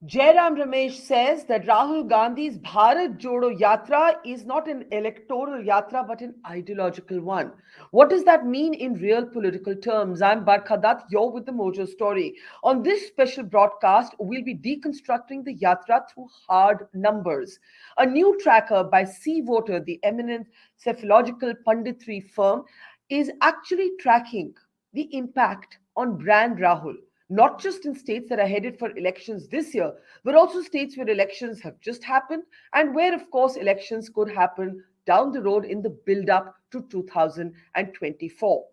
Jairam Ramesh says that Rahul Gandhi's Bharat Jodo Yatra is not an electoral yatra but an ideological one. What does that mean in real political terms? I'm Barkha Dutt, you're with the Mojo Story. On this special broadcast, we'll be deconstructing the yatra through hard numbers. A new tracker by C Voter, the eminent cephalological punditry firm, is actually tracking the impact on brand Rahul, not just in states that are headed for elections this year, but also states where elections have just happened and where, of course, elections could happen down the road in the build up to 2024.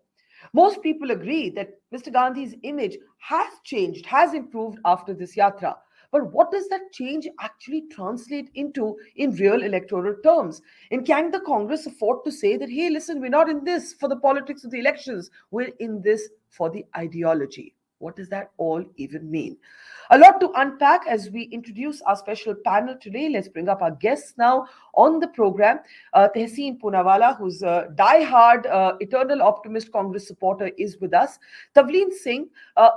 Most people agree that Mr. Gandhi's image has changed, has improved after this yatra. But what does that change actually translate into in real electoral terms? And can the Congress afford to say that, hey, listen, we're not in this for the politics of the elections, we're in this for the ideology? What does that all even mean? A lot to unpack as we introduce our special panel today. Let's bring up our guests now on the program. Tehseen Poonawalla, who's a die-hard, eternal optimist Congress supporter, is with us. Tavleen Singh,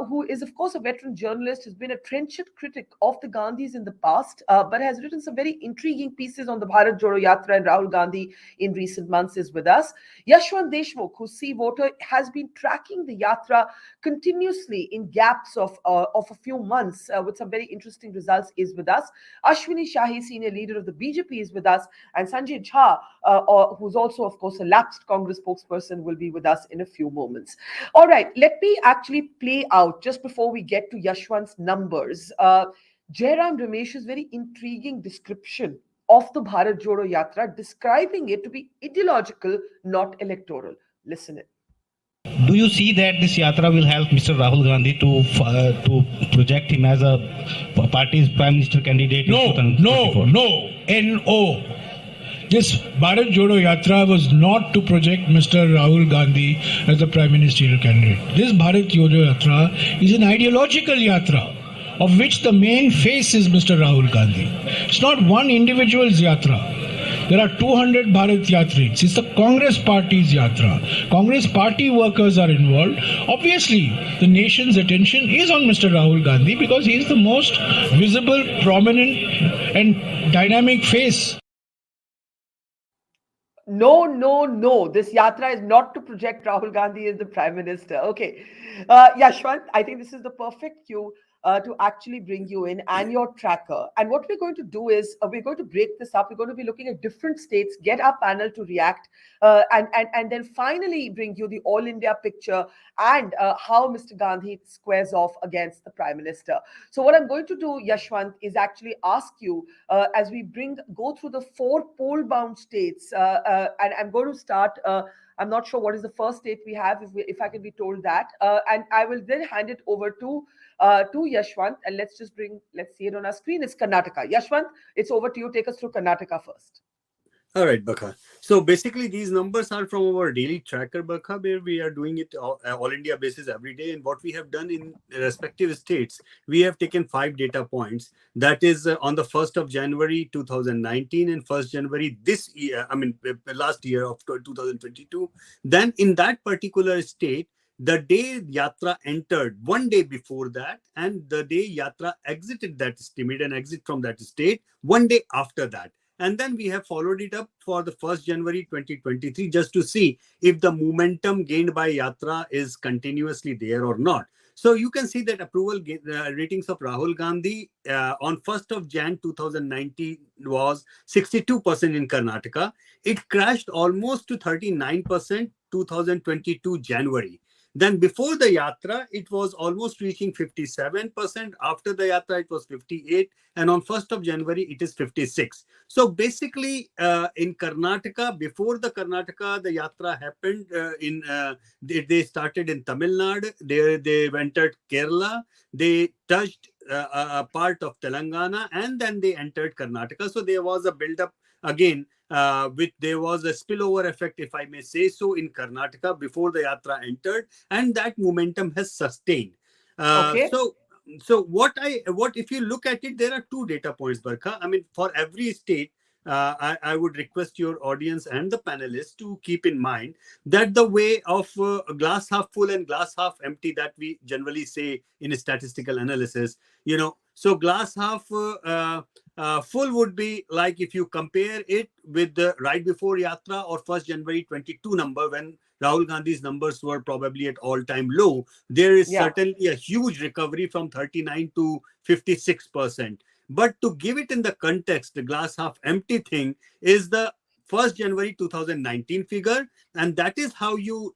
who is, of course, a veteran journalist, has been a trenchant critic of the Gandhis in the past, but has written some very intriguing pieces on the Bharat Jodo Yatra and Rahul Gandhi in recent months, is with us. Yashwant Deshmukh, who's C voter, has been tracking the yatra continuously in gaps of a few months with some very interesting results, is with us. Ashwini Shahi, senior leader of the BJP, is with us. And Sanjay, who's also, of course, a lapsed Congress spokesperson, will be with us in a few moments. All right, let me actually play out, just before we get to Yashwant's numbers, Jairam Ramesh's very intriguing description of the Bharat Jodo Yatra, describing it to be ideological, not electoral. Listen it. Do you see that this yatra will help Mr. Rahul Gandhi to project him as a party's prime minister candidate? No. No. This Bharat Jodo Yatra was not to project Mr. Rahul Gandhi as the prime ministerial candidate. This Bharat Jodo Yatra is an ideological yatra, of which the main face is Mr. Rahul Gandhi. It's not one individual's yatra. There are 200 Bharat Yatrins. It's the Congress Party's yatra. Congress Party workers are involved. Obviously, the nation's attention is on Mr. Rahul Gandhi because he is the most visible, prominent and dynamic face. No. This yatra is not to project Rahul Gandhi as the prime minister. Okay. Yashwant, I think this is the perfect cue to actually bring you in and your tracker. And what we're going to do is we're going to break this up. We're going to be looking at different states, get our panel to react, and then finally bring you the all India picture and how Mr. Gandhi squares off against the prime minister. So what I'm going to do, Yashwant, is actually ask you as we go through the 4 poll-bound states, and I'm going to start. I'm not sure what is the first state we have, if I can be told that, and I will then hand it over to Yashwant, and let's see it on our screen. It's Karnataka. Yashwant, it's over to you. Take us through Karnataka first. All right, Barkha. So basically, these numbers are from our daily tracker, Barkha, where we are doing it all India basis every day. And what we have done in respective states, we have taken 5 data points. That is on the 1st of January 2019 and 1st January this year, last year of 2022. Then in that particular state, the day Yatra entered, one day before that, and the day Yatra exited that state and exit from that state, one day after that. And then we have followed it up for the 1st January 2023 just to see if the momentum gained by Yatra is continuously there or not. So you can see that approval ratings of Rahul Gandhi on 1st of Jan 2019 was 62% in Karnataka. It crashed almost to 39% 2022 January. Then before the Yatra, it was almost reaching 57%. After the Yatra, it was 58. And on 1st of January, it is 56. So basically, in Karnataka, before the Karnataka, the Yatra happened they started in Tamil Nadu. They entered Kerala. They touched a part of Telangana, and then they entered Karnataka. So there was a build-up again. There was a spillover effect, if I may say so, in Karnataka before the Yatra entered, and that momentum has sustained. Okay. So what if you look at it, there are 2 data points, Barkha. For every state, I would request your audience and the panelists to keep in mind that the way of glass half full and glass half empty that we generally say in a statistical analysis, so glass half full would be like if you compare it with the right before Yatra or 1st January 22 number, when Rahul Gandhi's numbers were probably at all-time low. There is Yeah. certainly a huge recovery from 39 to 56%. But to give it in the context, the glass half empty thing is the 1st January 2019 figure, and that is how you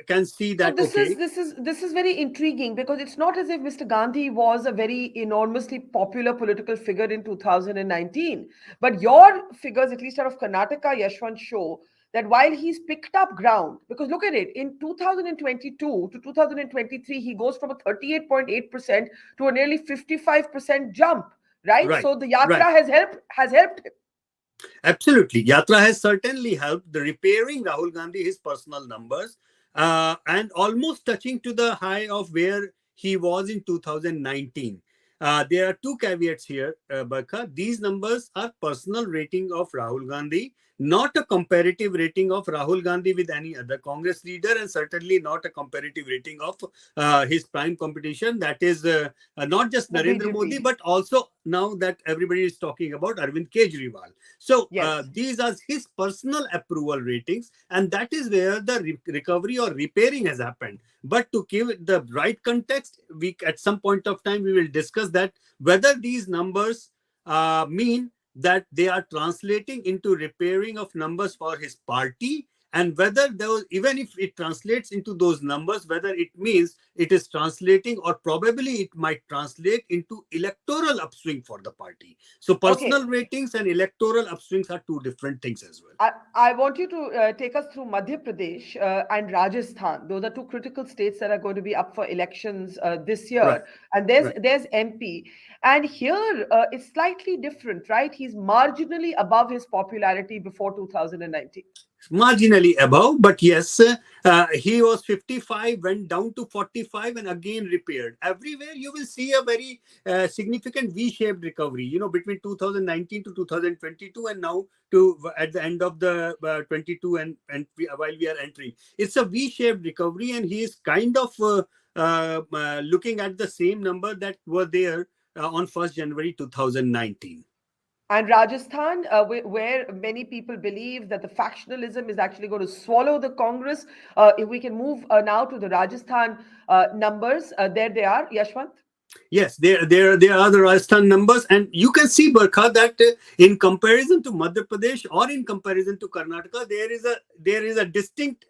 can see So that. Okay, this is very intriguing, because it's not as if Mr. Gandhi was a very enormously popular political figure in 2019, but your figures, at least out of Karnataka, Yashwant, show that while he's picked up ground, because look at it, in 2022 to 2023, he goes from a 38.8% to a nearly 55% jump, right? right, So the right. yatra has helped him. Absolutely. Yatra has certainly helped the repairing Rahul Gandhi his personal numbers, and almost touching to the high of where he was in 2019. There are two caveats here, Barkha. These numbers are personal rating of Rahul Gandhi, not a comparative rating of Rahul Gandhi with any other Congress leader, and certainly not a comparative rating of his prime competition. That is not just The Narendra Modi, BJP. but also now that everybody is talking about Arvind Kejriwal. So Yes. these are his personal approval ratings, and that is where the recovery or repairing has happened. But to give it the right context, we at some point of time we will discuss that whether these numbers mean that they are translating into repairing of numbers for his party, and whether those, even if it translates into those numbers, whether it means it is translating, or probably it might translate into electoral upswing for the party. So Okay. personal ratings and electoral upswings are two different things as well. I want you to take us through Madhya Pradesh and Rajasthan. Those are two critical states that are going to be up for elections this Right, year. And there's right. there's MP, and here it's slightly different, right? He's marginally above his popularity before 2019. Marginally above, but yes, he was 55, went down to 45, and again repaired. Everywhere you will see a very significant V-shaped recovery, between 2019 to 2022, and now to at the end of the 22, and while we are entering, it's a V-shaped recovery, and he is kind of looking at the same number that were there on 1st January 2019. And Rajasthan, where many people believe that the factionalism is actually going to swallow the Congress. If we can move now to the Rajasthan numbers, there they are, Yashwant. Yes, there are the Rajasthan numbers, and you can see, Barkha, that in comparison to Madhya Pradesh or in comparison to Karnataka, there is a distinct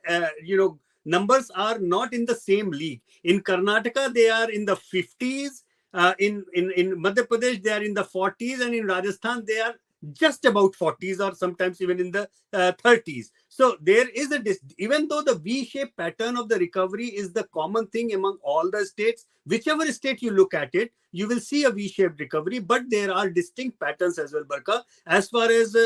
numbers are not in the same league. In Karnataka, they are in the 50s. In Madhya Pradesh, they are in the 40s, and in Rajasthan, they are just about 40s, or sometimes even in the 30s. So there is even though the V-shaped pattern of the recovery is the common thing among all the states, whichever state you look at it, you will see a V-shaped recovery, but there are distinct patterns as well, Barkha, as far as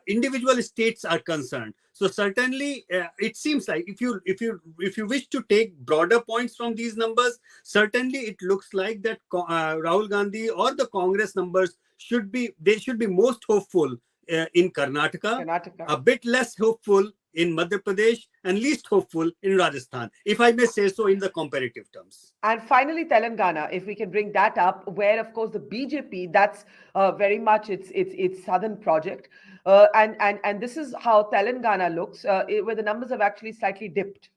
individual states are concerned. So certainly, it seems like if you wish to take broader points from these numbers, certainly it looks like that Rahul Gandhi or the Congress numbers should be most hopeful in Karnataka, Karnataka. a bit less hopeful in Madhya Pradesh, and least hopeful in Rajasthan, if I may say so in the comparative terms. And finally, Telangana, if we can bring that up, where of course the BJP, that's very much its southern project, and this is how Telangana looks, where the numbers have actually slightly dipped.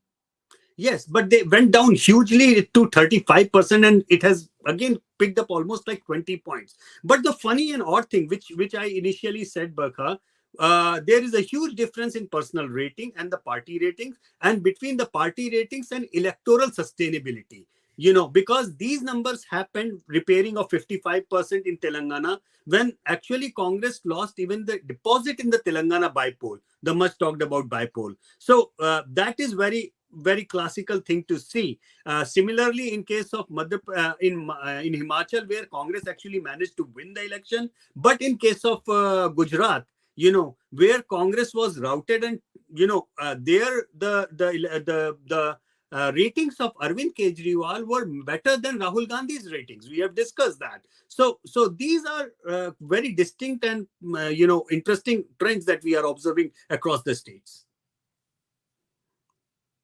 Yes, but they went down hugely to 35%, and it has again picked up almost like 20 points. But the funny and odd thing, which I initially said, Barkha, there is a huge difference in personal rating and the party ratings, and between the party ratings and electoral sustainability. Because these numbers happened repairing of 55% in Telangana, when actually Congress lost even the deposit in the Telangana bypoll, the much talked about bypoll. So that is very classical thing to see. Similarly, in case of in Himachal, where Congress actually managed to win the election, but in case of Gujarat, where Congress was routed, and there the ratings of Arvind Kejriwal were better than Rahul Gandhi's ratings. We have discussed that. So these are very distinct and interesting trends that we are observing across the states.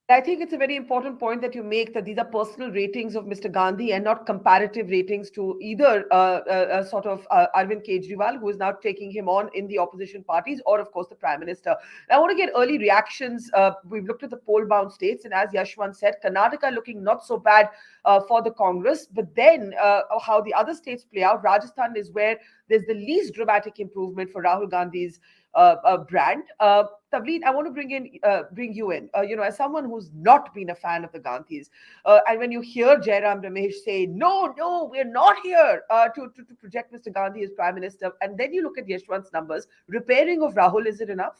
I think it's a very important point that you make, that these are personal ratings of Mr. Gandhi and not comparative ratings to either Arvind Kejriwal, who is now taking him on in the opposition parties, or of course the Prime Minister. I want to get early reactions. We've looked at the poll-bound states, and as Yashwant said, Karnataka looking not so bad for the Congress, but then how the other states play out. Rajasthan is where there's the least dramatic improvement for Rahul Gandhi's brand. Tavleen, I want to bring you in. As someone who's not been a fan of the Gandhis, and when you hear Jairam Ramesh say, "No, we're not here to project Mr. Gandhi as Prime Minister," and then you look at Yashwant's numbers, repairing of Rahul, is it enough?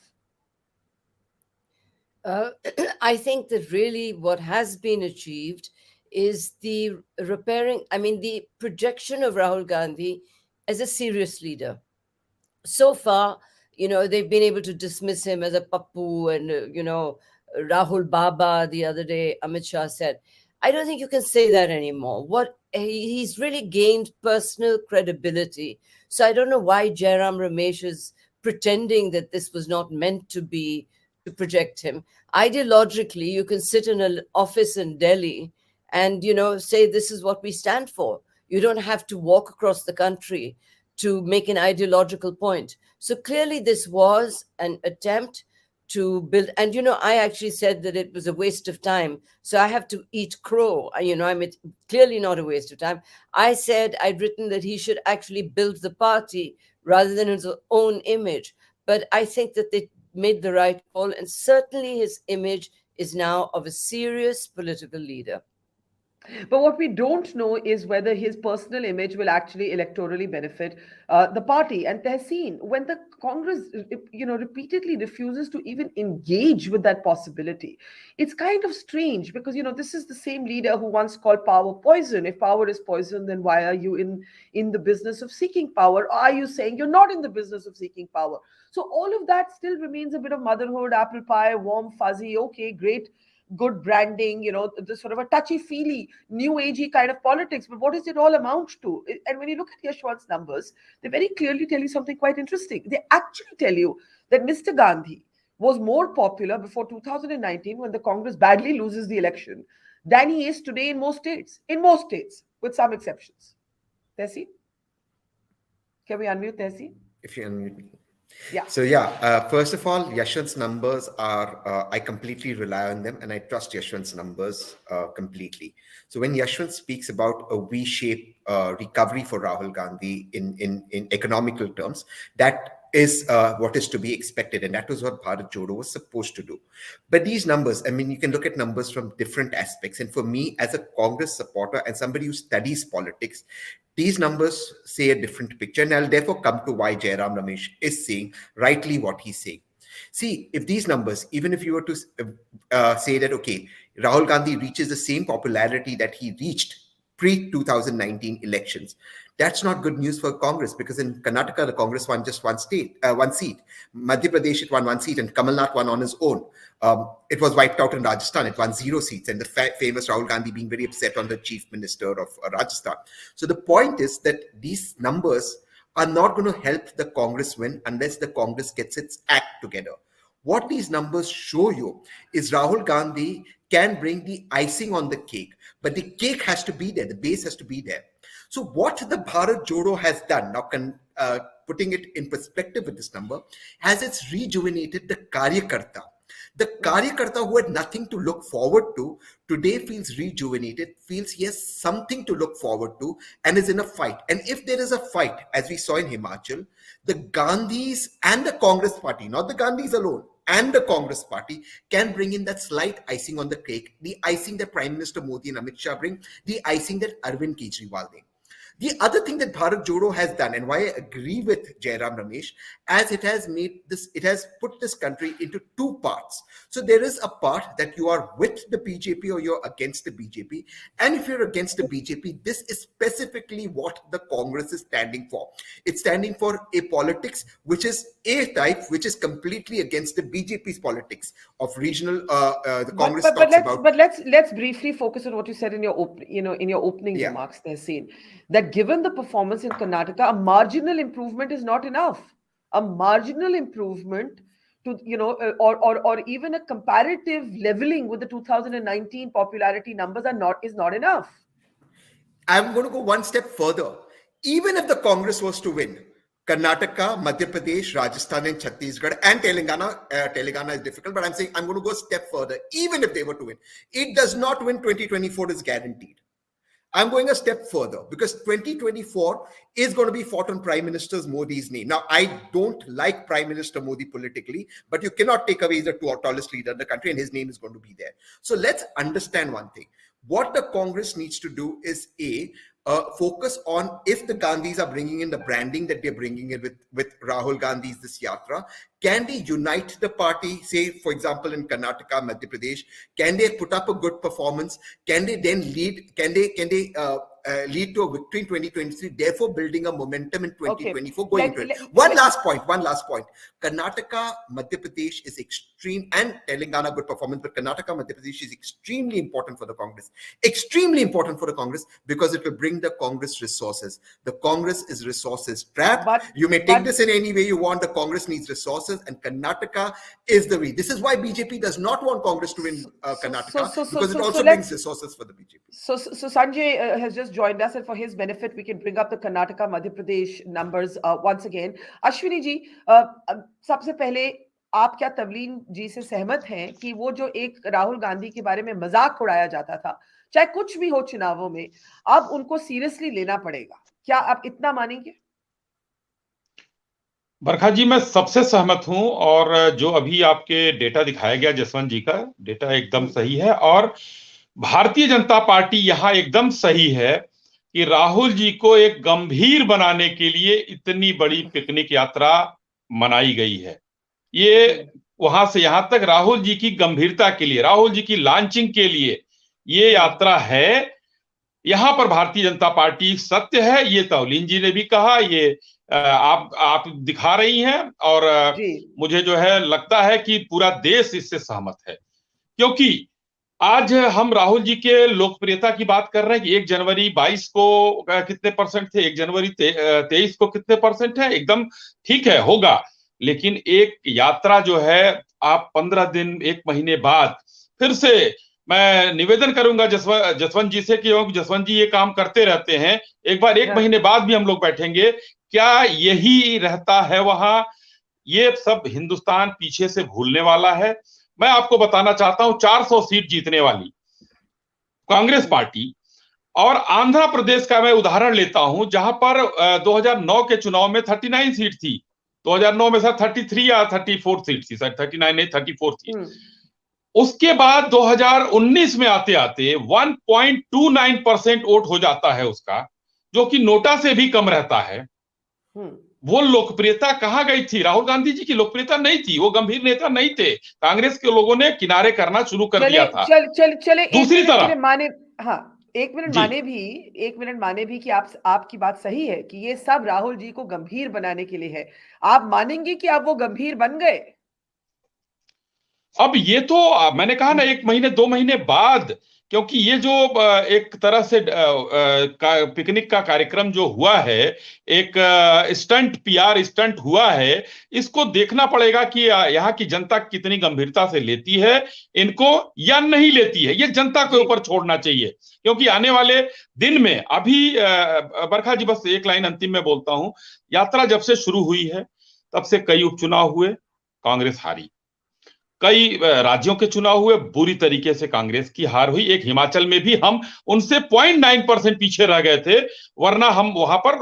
I think that really what has been achieved is the the projection of Rahul Gandhi as a serious leader. So far, they've been able to dismiss him as a Pappu and, Rahul Baba the other day, Amit Shah said. I don't think you can say that anymore. He's really gained personal credibility. So I don't know why Jairam Ramesh is pretending that this was not meant to be to project him. Ideologically, you can sit in an office in Delhi and, say this is what we stand for. You don't have to walk across the country to make an ideological point. So clearly this was an attempt to build, and I actually said that it was a waste of time, so I have to eat crow. I'm clearly not a waste of time. I said I'd written that he should actually build the party rather than his own image, but I think that they made the right call, and certainly his image is now of a serious political leader. But what we don't know is whether his personal image will actually electorally benefit the party. And Tehseen, when the Congress, repeatedly refuses to even engage with that possibility, it's kind of strange because, this is the same leader who once called power poison. If power is poison, then why are you in the business of seeking power? Or are you saying you're not in the business of seeking power? So all of that still remains a bit of motherhood, apple pie, warm, fuzzy, okay, great, good branding, the sort of a touchy-feely, new agey kind of politics. But what does it all amount to? And when you look at Yashwant's numbers, they very clearly tell you something quite interesting. They actually tell you that Mr. Gandhi was more popular before 2019, when the Congress badly loses the election, than he is today in most states. In most states, with some exceptions. Tehseen? Can we unmute Tehseen? If you unmute me. Yeah. So first of all, Yashwant's numbers are, I completely rely on them and I trust Yashwant's numbers completely. So when Yashwant speaks about a V-shaped recovery for Rahul Gandhi in economical terms, that is what is to be expected. And that was what Bharat Jodo was supposed to do. But these numbers, you can look at numbers from different aspects. And for me, as a Congress supporter and somebody who studies politics, these numbers say a different picture. And I'll therefore come to why Jairam Ramesh is saying rightly what he's saying. See, if these numbers, even if you were to say that, okay, Rahul Gandhi reaches the same popularity that he reached pre-2019 elections, that's not good news for Congress, because in Karnataka, the Congress won just one seat. Madhya Pradesh, it won one seat, and Kamal Nath won on his own. It was wiped out in Rajasthan. It won 0 seats, and the famous Rahul Gandhi being very upset on the chief minister of Rajasthan. So the point is that these numbers are not going to help the Congress win unless the Congress gets its act together. What these numbers show you is Rahul Gandhi can bring the icing on the cake, but the cake has to be there. The base has to be there. So what the Bharat Jodo has done, now putting it in perspective with this number, has it's rejuvenated the Karyakarta. The Karyakarta who had nothing to look forward to, today feels rejuvenated, feels he has something to look forward to, and is in a fight. And if there is a fight, as we saw in Himachal, the Gandhis and the Congress party, not the Gandhis alone, and the Congress party can bring in that slight icing on the cake, the icing that Prime Minister Modi and Amit Shah bring, the icing that Arvind Kejriwal bring. The other thing that Bharat Jodo has done, and why I agree with Jairam Ramesh, as it has put this country into two parts. So there is a part that you are with the BJP or you're against the BJP. And if you're against the BJP, this is specifically what the Congress is standing for. It's standing for a politics which is A type, which is completely against the BJP's politics of regional. The But Congress but but talks let's about. but let's briefly focus on what you said in your in your opening Yeah. remarks there, Seen, that given the performance in Karnataka, a marginal improvement is not enough. A marginal improvement to or even a comparative leveling with the 2019 popularity numbers is not enough. I'm going to go one step further. Even if the Congress was to win, Karnataka, Madhya Pradesh, Rajasthan, and Chhattisgarh, and Telangana is difficult, but I'm saying I'm going to go a step further. Even if they were to win, it does not win 2024 is guaranteed. I'm going a step further because 2024 is going to be fought on Prime Minister Modi's name. Now, I don't like Prime Minister Modi politically, but you cannot take away the tallest leader in the country, and his name is going to be there. So let's understand one thing. What the Congress needs to do is focus on if the Gandhis are bringing in the branding that they're bringing in with Rahul Gandhi's this yatra. Can they unite the party? Say, for example, in Karnataka, Madhya Pradesh, can they put up a good performance? Can they then lead? Can they lead to a victory in 2023? Therefore, building a momentum in 2024. Going into it. One last point. Karnataka, Madhya Pradesh is extreme, and Telangana good performance, but Karnataka, Madhya Pradesh is extremely important for the Congress. Extremely important for the Congress because it will bring the Congress resources. The Congress is resources trapped. You may take this in any way you want. The Congress needs resources, and Karnataka is the way. This is why BJP does not want Congress to win Karnataka because it also brings resources for the BJP. So Sanjay has just joined us, and for his benefit, we can bring up the Karnataka, Madhya Pradesh numbers once again. Ashwini ji, सबसे पहले आप क्या तवलीन जी से सहमत हैं कि वो जो एक राहुल गांधी के बारे में मजाक उड़ाया जाता था, चाहे कुछ भी हो चुनावों में, अब उनको सीरियसली लेना पड़ेगा? क्या आप इतना मानेंगे? बरखा जी, मैं सबसे सहमत हूं, और जो अभी आपके डेटा दिखाया गया जसवंत जी का डेटा एकदम सही है, और भारतीय जनता पार्टी यहां एकदम सही है कि राहुल जी को एक गंभीर बनाने के लिए इतनी बड़ी पिकनिक यात्रा मनाई गई है। ये वहां से यहां तक राहुल जी की गंभीरता के लिए, राहुल जी की लॉन्चिंग के लिए ये यात्रा है। यहां पर भारतीय जनता पार्टी सत्य है, ये तवलीन जी ने भी कहा, ये आप दिखा रही हैं, और मुझे जो है लगता है कि पूरा देश इससे सहमत है, क्योंकि आज हम राहुल जी के लोकप्रियता की बात कर रहे हैं कि 1 जनवरी 22 को कितने परसेंट थे, 1 जनवरी 23 को कितने परसेंट है, एकदम ठीक है, होगा। लेकिन एक यात्रा जो है, आप 15 दिन, 1 महीने बाद फिर से मैं निवेदन करूंगा जसवंत जी से कि जसवंत जी ये काम करते रहते हैं, एक बार 1 महीने बाद भी हम लोग बैठेंगे, क्या यही रहता है वहां? ये सब हिंदुस्तान पीछे से भूलने वाला है। मैं आपको बताना चाहता हूं, 400 सीट जीतने वाली कांग्रेस पार्टी, और आंध्र प्रदेश का मैं उदाहरण लेता हूं, जहां पर 2009 के चुनाव में 39 सीट थी, 2009 में सर 33 या 34 सीट थी, सर 39 नहीं 34 थी। उसके बाद 2019 में आते आते 1.29% वोट हो जाता है उसका, जो कि नोटा से भी कम रहता है। वो लोकप्रियता कहां गई थी? राहुल गांधी जी की लोकप्रियता नहीं थी, वो गंभीर नेता नहीं थे, कांग्रेस के लोगों ने किनारे करना शुरू कर दिया था। चले दूसरी तरफ माने, हाँ, 1 मिनट माने भी कि आपकी बात सही है कि ये सब राहुल जी को गंभीर बनाने के लिए है। आप मानेंगे कि आप वो गंभीर बन गए? अब ये तो मैंने कहा ना, 1 महीने 2 महीने बाद, क्योंकि ये जो एक तरह से पिकनिक का कार्यक्रम जो हुआ है, एक स्टंट, पीआर स्टंट हुआ है, इसको देखना पड़ेगा कि यहाँ की जनता कितनी गंभीरता से लेती है इनको या नहीं लेती है। ये जनता के ऊपर छोड़ना चाहिए, क्योंकि आने वाले दिन में अभी बरखा जी, बस एक लाइन अंतिम में बोलता हूं, यात्रा जब से शुरू हुई है तब से कई उपचुनाव हुए, कांग्रेस हारी। कई राज्यों के चुनाव हुए, बुरी तरीके से कांग्रेस की हार हुई। एक हिमाचल में भी हम उनसे 0.9% पीछे रह गए थे, वरना हम वहां पर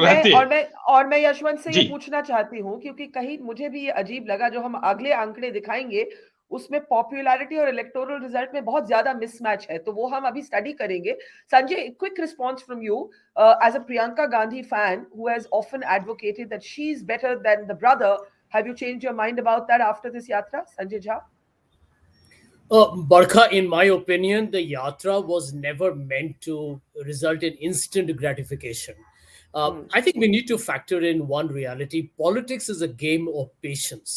रहते। और मैं यशवंत से ये पूछना चाहती हूँ, क्योंकि कहीं मुझे भी ये अजीब लगा, जो हम अगले आंकड़े दिखाएंगे उसमें पॉपुलैरिटी और इलेक्टोरल रिजल्ट में बहुत ज्यादा मिसमैच है, तो वो हम अभी स्टडी करेंगे। Sanjay, quick response from you as a Priyanka Gandhi fan who has often advocated that she is better than the brother. Have you changed your mind about that after this yatra, Sanjay Jha? Barkha, in my opinion, the yatra was never meant to result in instant gratification. I think we need to factor in one reality. Politics is a game of patience.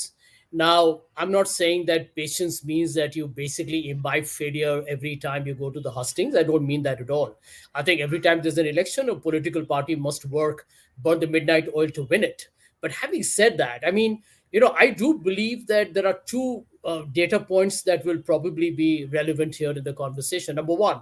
Now, I'm not saying that patience means that you basically imbibe failure every time you go to the hustings. I don't mean that at all. I think every time there's an election, a political party must work, burn the midnight oil to win it. But having said that, I mean, I do believe that there are two data points that will probably be relevant here in the conversation. Number one,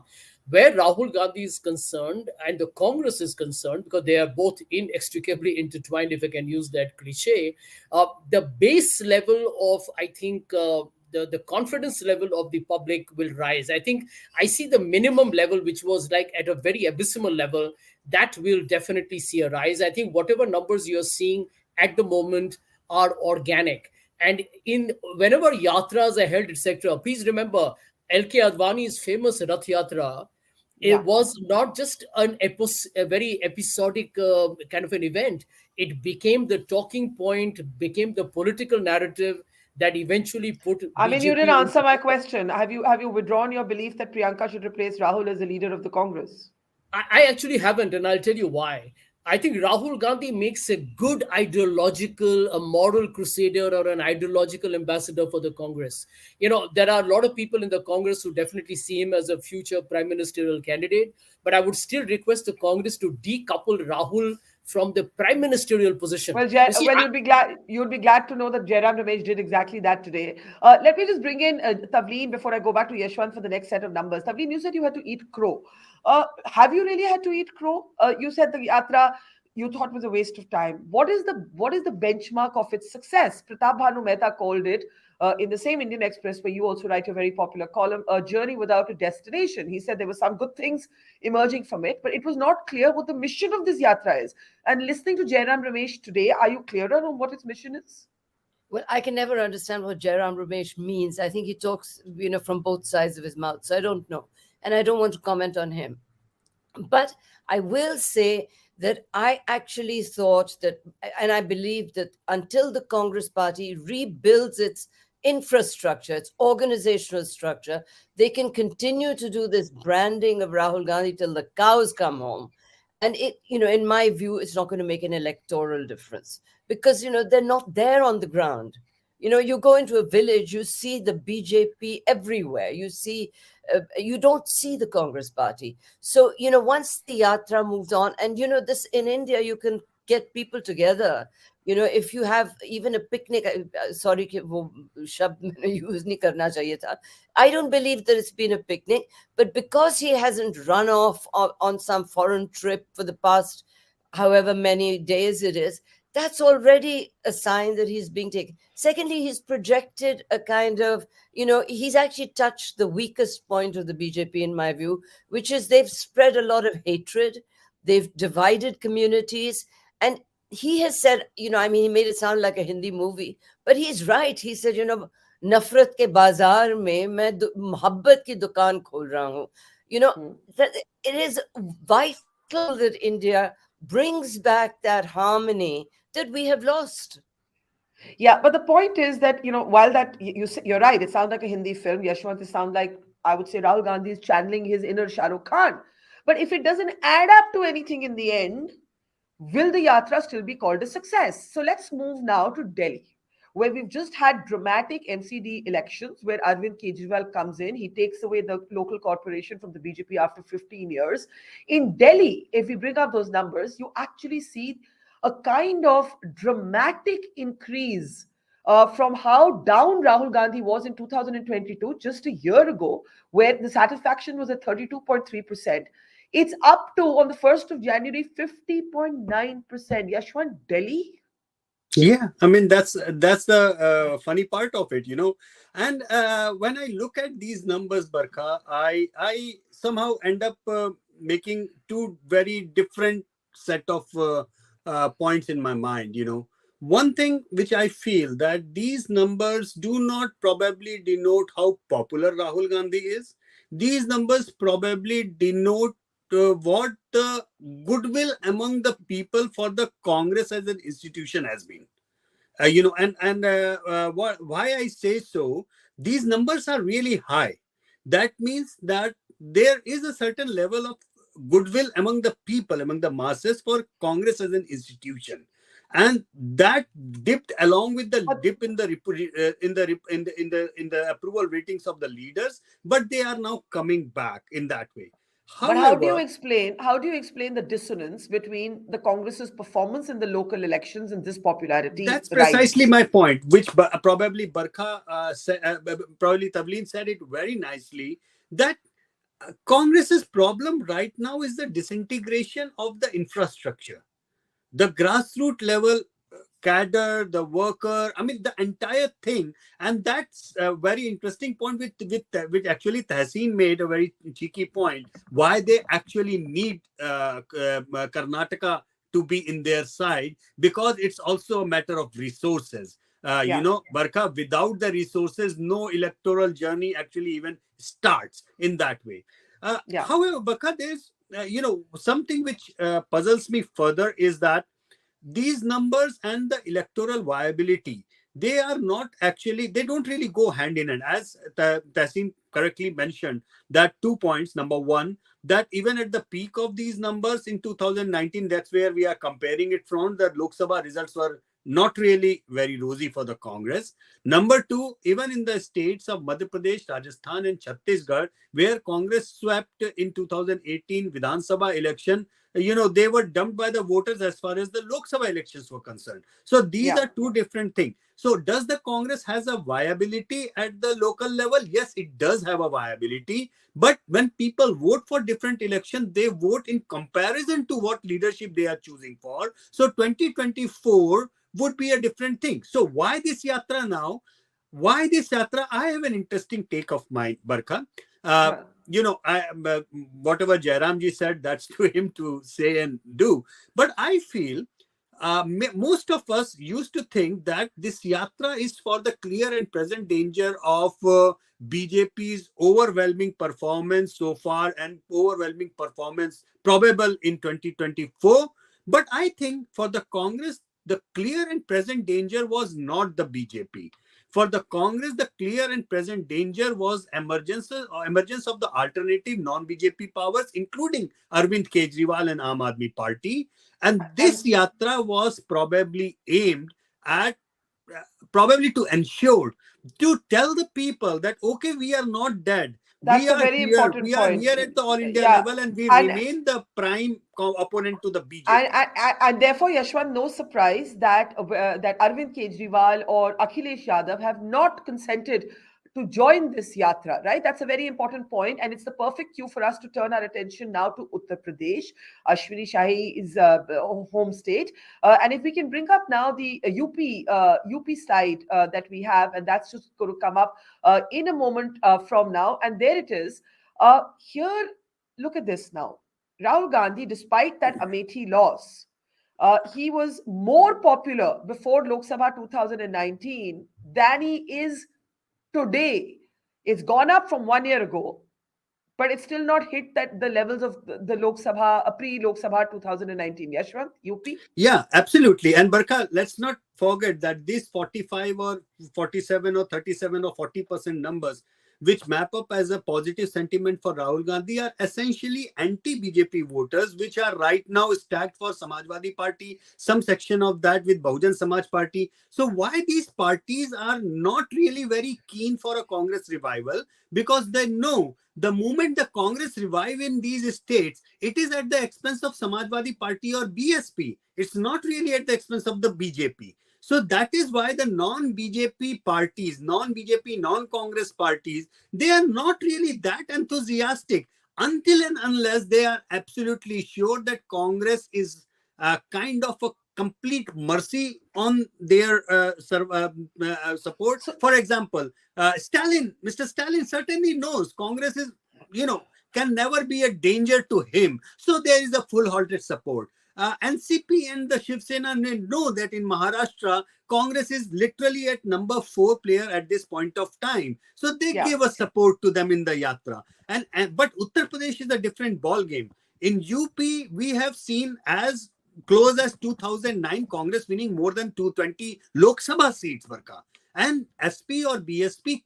where Rahul Gandhi is concerned and the Congress is concerned, because they are both inextricably intertwined, if I can use that cliche, the base level of, I think, the confidence level of the public will rise. I think I see the minimum level, which was like at a very abysmal level, that will definitely see a rise. I think whatever numbers you're seeing at the moment are organic. And in whenever yatras are held, etc., please remember L.K. Advani's famous Rath Yatra. It Yeah. was not just a very episodic kind of an event. It became the talking point, became the political narrative that eventually put I mean, you didn't BJP answer into. my question. Have you withdrawn your belief that Priyanka should replace Rahul as the leader of the Congress? I actually haven't, and I'll tell you why. I think Rahul Gandhi makes a good ideological, a moral crusader or an ideological ambassador for the Congress. There are a lot of people in the Congress who definitely see him as a future prime ministerial candidate, but I would still request the Congress to decouple Rahul from the prime ministerial position. Well, You see, you'd be glad to know that Jairam Ramesh did exactly that today. Let me just bring in Tavleen before I go back to Yashwant for the next set of numbers. Tavleen, you said you had to eat crow. Have you really had to eat crow? You said the yatra you thought was a waste of time. What is the benchmark of its success? Pratap Bhanu Mehta called it in the same Indian Express, where you also write a very popular column, a journey without a destination. He said there were some good things emerging from it, but it was not clear what the mission of this yatra is. And listening to Jairam Ramesh today, are you clearer on what its mission is? Well, I can never understand what Jairam Ramesh means. I think he talks, from both sides of his mouth. So I don't know. And I don't want to comment on him. But I will say that I actually thought that, and I believe that until the Congress party rebuilds its infrastructure, its organizational structure, they can continue to do this branding of Rahul Gandhi till the cows come home. And in my view, it's not going to make an electoral difference because, they're not there on the ground. You go into a village, you see the BJP everywhere. You don't see the Congress party. So, once the yatra moves on, and, this in India, you can get people together. If you have even a picnic, sorry, कि वो शब्द मैंने use नहीं करना चाहिए था. I don't believe that it's been a picnic, but because he hasn't run off on some foreign trip for the past however many days it is, that's already a sign that he's being taken. Secondly, he's projected a kind of, he's actually touched the weakest point of the BJP, in my view, which is they've spread a lot of hatred. They've divided communities. And he has said, he made it sound like a Hindi movie, but he's right. He said, nafrat ke bazaar mein main mohabbat ki dukaan khol raha hu. That it is vital that India brings back that harmony that we have lost. Yeah, but the point is that, while that you're right, it sounds like a Hindi film. Yashwant, it sounds like, I would say, Rahul Gandhi is channeling his inner Shah Rukh Khan. But if it doesn't add up to anything in the end, will the yatra still be called a success? So let's move now to Delhi, where we've just had dramatic MCD elections, where Arvind Kejriwal comes in. He takes away the local corporation from the BJP after 15 years. In Delhi, if we bring up those numbers, you actually see a kind of dramatic increase from how down Rahul Gandhi was in 2022, just a year ago, where the satisfaction was at 32.3%. It's up to, on the 1st of January, 50.9%. Yashwant, Delhi? Yeah, I mean that's the funny part of it, And when I look at these numbers, Barkha, I somehow end up making two very different set of points in my mind. One thing which I feel that these numbers do not probably denote how popular Rahul Gandhi is. These numbers probably denote what the goodwill among the people for the Congress as an institution has been. Why I say so, these numbers are really high. That means that there is a certain level of goodwill among the people, among the masses, for Congress as an institution. and that dipped along with the But- dip in the approval ratings of the leaders, but they are now coming back in that way. But how do you However, explain the dissonance between the Congress's performance in the local elections and this popularity that's precisely rise? my point, which probably probably Tavleen said it very nicely, that Congress's problem right now is the disintegration of the infrastructure, the grassroots level cadre, the worker, I mean, the entire thing. And that's a very interesting point, which actually Tehseen made a very cheeky point, why they actually need Karnataka to be in their side, because it's also a matter of resources. Yeah. You know, Barkha, without the resources, no electoral journey actually even starts in that way. Yeah. However, Barkha, there's, something which puzzles me further is that these numbers and the electoral viability, they don't really go hand in hand. As Tehseen correctly mentioned, that 2 points. Number one, that even at the peak of these numbers in 2019, that's where we are comparing it from, the Lok Sabha results were not really very rosy for the Congress. Number two, even in the states of Madhya Pradesh, Rajasthan and Chhattisgarh, where Congress swept in 2018 Vidhan Sabha election, they were dumped by the voters as far as the Lok Sabha elections were concerned. So these are two different things. So does the Congress has a viability at the local level? Yes, it does have a viability. But when people vote for different elections, they vote in comparison to what leadership they are choosing for. So 2024 would be a different thing. So why this yatra now? Why this yatra? I have an interesting take of mine, Barkha. Whatever Jairamji said, that's to him to say and do. But I feel most of us used to think that this yatra is for the clear and present danger of BJP's overwhelming performance so far and overwhelming performance probable in 2024. But I think for the Congress, the clear and present danger was not the BJP. For the Congress, the clear and present danger was emergence of the alternative non-BJP powers, including Arvind Kejriwal and Aam Aadmi Party. And this yatra was probably aimed at, probably to ensure, to tell the people that, okay, we are not dead. That's a very important We point. are here at the All India Yeah. level, and we And- remain the prime opponent to the BJP. And therefore, Yashwant, no surprise that that Arvind Kejriwal or Akhilesh Yadav have not consented to join this yatra, right? That's a very important point, and it's the perfect cue for us to turn our attention now to Uttar Pradesh. Ashwini Shahi is home state, and if we can bring up now the UP slide that we have, and that's just going to come up in a moment from now, and there it is. Here, look at this now. Rahul Gandhi, despite that Amethi loss, he was more popular before Lok Sabha 2019 than he is today. It's gone up from 1 year ago, but it's still not hit the levels of the Lok Sabha, pre-Lok Sabha 2019. Yashwant, UP? Yeah, absolutely. And Barkha, let's not forget that these 45 or 47 or 37 or 40% numbers, which map up as a positive sentiment for Rahul Gandhi, are essentially anti-BJP voters, which are right now stacked for Samajwadi Party, some section of that with Bahujan Samaj Party. So why these parties are not really very keen for a Congress revival? Because they know the moment the Congress revive in these states, it is at the expense of Samajwadi Party or BSP. It's not really at the expense of the BJP. So that is why the non-BJP parties, non-BJP, non-Congress parties, they are not really that enthusiastic until and unless they are absolutely sure that Congress is kind of a complete mercy on their support. For example, Mr. Stalin certainly knows Congress is, can never be a danger to him. So there is a full-hearted support. NCP and the Shiv Sena know that in Maharashtra, Congress is literally at number 4 player at this point of time. So they give a support to them in the yatra. But Uttar Pradesh is a different ball game. In UP, we have seen as close as 2009 Congress winning more than 220 Lok Sabha seats, Barkha. And SP or BSP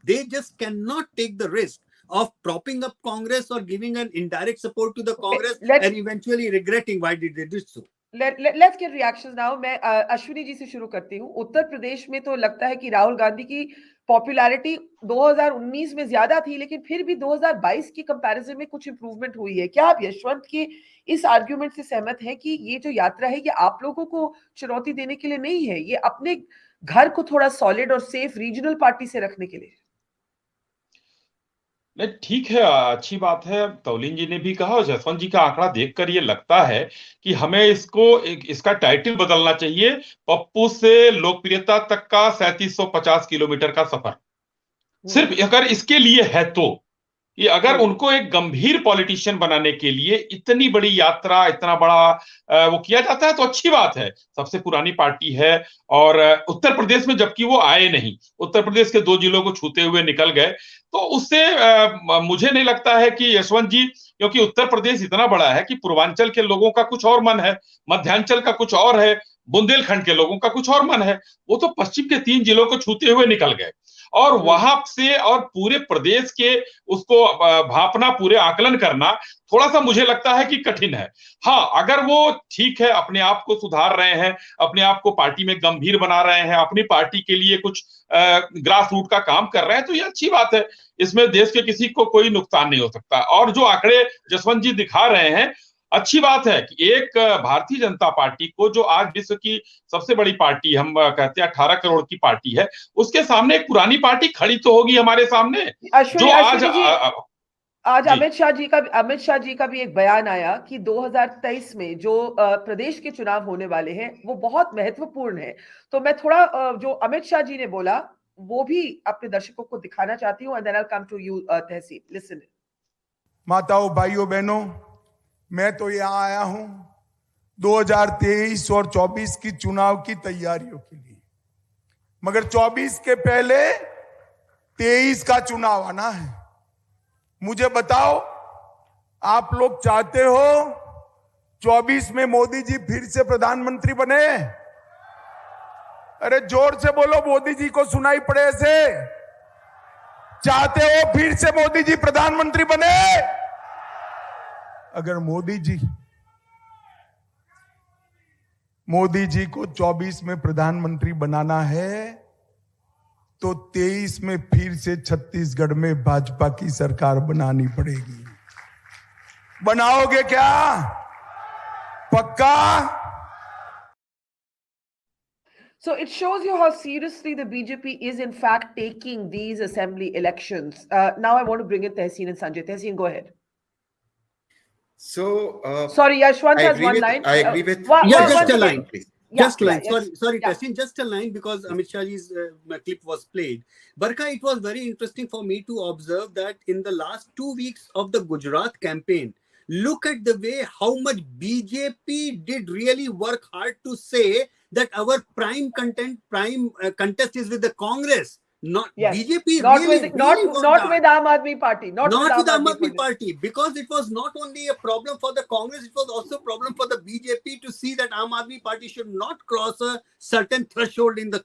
they just cannot take the risk of propping up Congress or giving an indirect support to the Congress and eventually regretting why did they do so. Let's get reactions now. मैं अश्विनी जी से शुरू करती हूँ. उत्तर प्रदेश में तो लगता है कि राहुल गांधी की पॉपुलैरिटी 2019 में ज्यादा थी, लेकिन फिर भी 2022 की कंपैरिजन में कुछ इंप्रूवमेंट हुई है. क्या आप यशवंत के इस आर्ग्यूमेंट से सहमत हैं कि ये जो यात्रा है ये आप लोगों को चुनौती देने के लिए नहीं है, ये अपने घर को थोड़ा सॉलिड और सेफ रीजनल पार्टी से रखने के लिए? नहीं, ठीक है, अच्छी बात है। तवलीन जी ने भी कहा और जसवंत जी का आंकड़ा देखकर ये लगता है कि हमें इसका टाइटल बदलना चाहिए, पप्पू से लोकप्रियता तक का 3750 किलोमीटर का सफर। सिर्फ अगर इसके लिए है तो कि अगर उनको एक गंभीर पॉलिटिशियन बनाने के लिए इतनी बड़ी यात्रा, इतना बड़ा वो किया जाता है तो अच्छी बात है। सबसे पुरानी पार्टी है और उत्तर प्रदेश में जबकि वो आए नहीं, उत्तर प्रदेश के 2 जिलों को छूते हुए निकल गए, तो उससे मुझे नहीं लगता है कि यशवंत जी, क्योंकि उत्तर प्रदेश इतना बड़ा है कि पूर्वांचल के लोगों का कुछ और मन है, मध्यांचल का कुछ और है, बुंदेलखंड के लोगों का कुछ और मन है। वो तो पश्चिम के 3 जिलों को छूते हुए निकल गए और वहां से और पूरे प्रदेश के उसको भापना, पूरे आकलन करना थोड़ा सा मुझे लगता है कि कठिन है। हाँ, अगर वो ठीक है, अपने आप को सुधार रहे हैं, अपने आप को पार्टी में गंभीर बना रहे हैं, अपनी पार्टी के लिए कुछ ग्रास रूट का काम कर रहे हैं, तो ये अच्छी बात है। इसमें देश के किसी को कोई नुकसान नहीं हो सकता। और जो आंकड़े जसवंत जी दिखा रहे हैं, अच्छी बात है कि एक भारतीय जनता पार्टी को, जो आज विश्व की सबसे बड़ी पार्टी, हम कहते हैं 18 करोड़ की पार्टी है, उसके सामने एक पुरानी पार्टी खड़ी तो होगी हमारे सामने, जो आज अमित शाह जी का भी एक बयान आया कि 2023 में जो प्रदेश के चुनाव होने वाले हैं वो बहुत महत्वपूर्ण है। तो मैं थोड़ा जो अमित शाह जी ने बोला वो भी अपने दर्शकों को दिखाना चाहती हूँ, and then I'll come to you, Tehseen. Listen. माताओं, भाइयों, बहनों, मैं तो यहाँ आया हूं 2023 और 24 की चुनाव की तैयारियों के लिए, मगर 24 के पहले 23 का चुनाव आना है। मुझे बताओ, आप लोग चाहते हो 24 में मोदी जी फिर से प्रधानमंत्री बने? अरे जोर से बोलो, मोदी जी को सुनाई पड़े ऐसे। चाहते हो फिर से मोदी जी प्रधानमंत्री बने? अगर मोदी जी को 24 में प्रधानमंत्री बनाना है तो 23 में फिर से छत्तीसगढ़ में भाजपा की सरकार बनानी पड़ेगी। बनाओगे क्या? पक्का? So it shows you how seriously the BJP is in fact taking these assembly elections. Now I want to bring in Tehseen and Sanjay. Tehseen, go ahead. So, sorry, Yashwant has one line. I agree with. Just a line, please. Just a line. Sorry, yeah. Tehseen, just a line, because Amit Shahji's clip was played. Barkha, it was very interesting for me to observe that in the last 2 weeks of the Gujarat campaign, look at the way how much BJP did really work hard to say that our prime contest is with the Congress. Not BJP, not really, with Aam Aadmi Party, not with Aam Aadmi Party, because it was not only a problem for the Congress, it was also a problem for the BJP to see that Aam Aadmi Party should not cross a certain threshold in the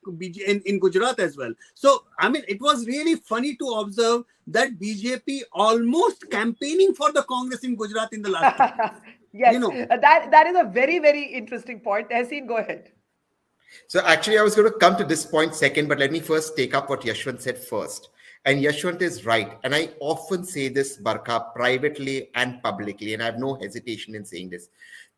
in Gujarat as well. So I mean, it was really funny to observe that BJP almost campaigning for the Congress in Gujarat in the last time. Yes, you know, that is a very, very interesting point. Tehseen, go ahead. So actually, I was going to come to this point second, but let me first take up what Yashwant said first. And Yashwant is right. And I often say this, Barkha, privately and publicly, and I have no hesitation in saying this.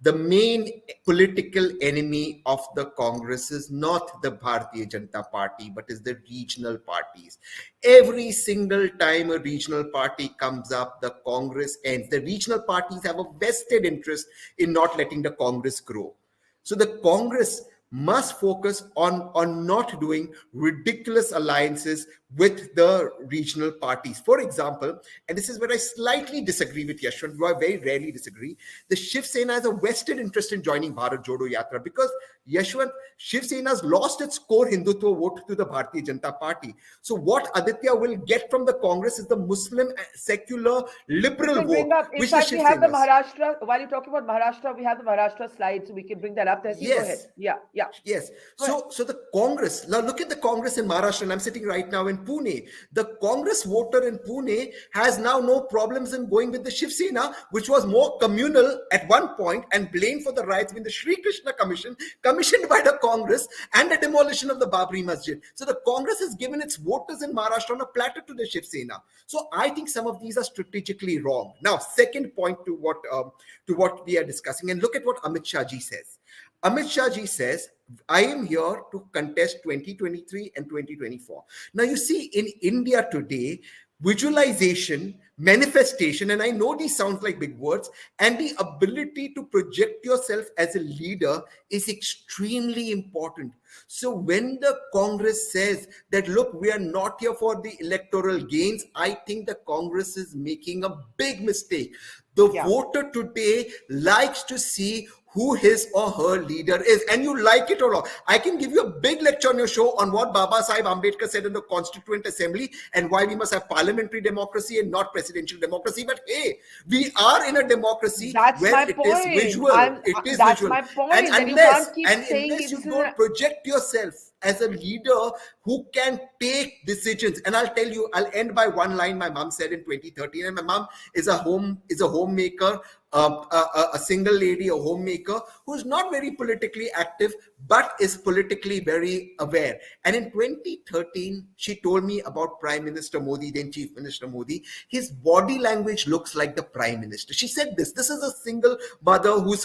The main political enemy of the Congress is not the Bharatiya Janata Party, but is the regional parties. Every single time a regional party comes up, the Congress ends. The regional parties have a vested interest in not letting the Congress grow. So the Congress must focus on not doing ridiculous alliances with the regional parties. For example, and this is where I slightly disagree with Yashwant, who I very rarely disagree, the Shiv Sena has a vested interest in joining Bharat Jodo Yatra because, Yashwant, Shiv Sena has lost its core Hindutva vote to the Bharatiya Janata Party. So what Aditya will get from the Congress is the Muslim, secular, liberal vote. In fact, we have the Maharashtra, while you're talking about Maharashtra, we have the Maharashtra slides, so we can bring that up. Yes. Go ahead. Yeah. Yes. So the Congress, now look at the Congress in Maharashtra, and I'm sitting right now in Pune. The Congress voter in Pune has now no problems in going with the Shiv Sena, which was more communal at one point and blamed for the riots in the Sri Krishna Commission, commissioned by the Congress, and the demolition of the Babri Masjid. So the Congress has given its voters in Maharashtra on a platter to the Shiv Sena. So I think some of these are strategically wrong. Now, second point to what we are discussing, and look at what Amit Shah ji says. Amit Shah ji says, I am here to contest 2023 and 2024. Now, you see, in India today, visualization, manifestation, and I know these sound like big words, and the ability to project yourself as a leader is extremely important. So when the Congress says that, look, we are not here for the electoral gains, I think the Congress is making a big mistake. The voter today likes to see who his or her leader is, and you like it or not. I can give you a big lecture on your show on what Baba Sahib Ambedkar said in the Constituent Assembly and why we must have parliamentary democracy and not presidential democracy. But hey, we are in a democracy where it is visual. It is that's visual. my point. And That unless you you don't project yourself as a leader who can take decisions, and I'll tell you, I'll end by one line my mom said in 2013, and my mom is a homemaker, a single lady, a homemaker who's not very politically active, but is politically very aware. And in 2013, she told me about Prime Minister Modi, then Chief Minister Modi. His body language looks like the Prime Minister. She said this is a single mother who's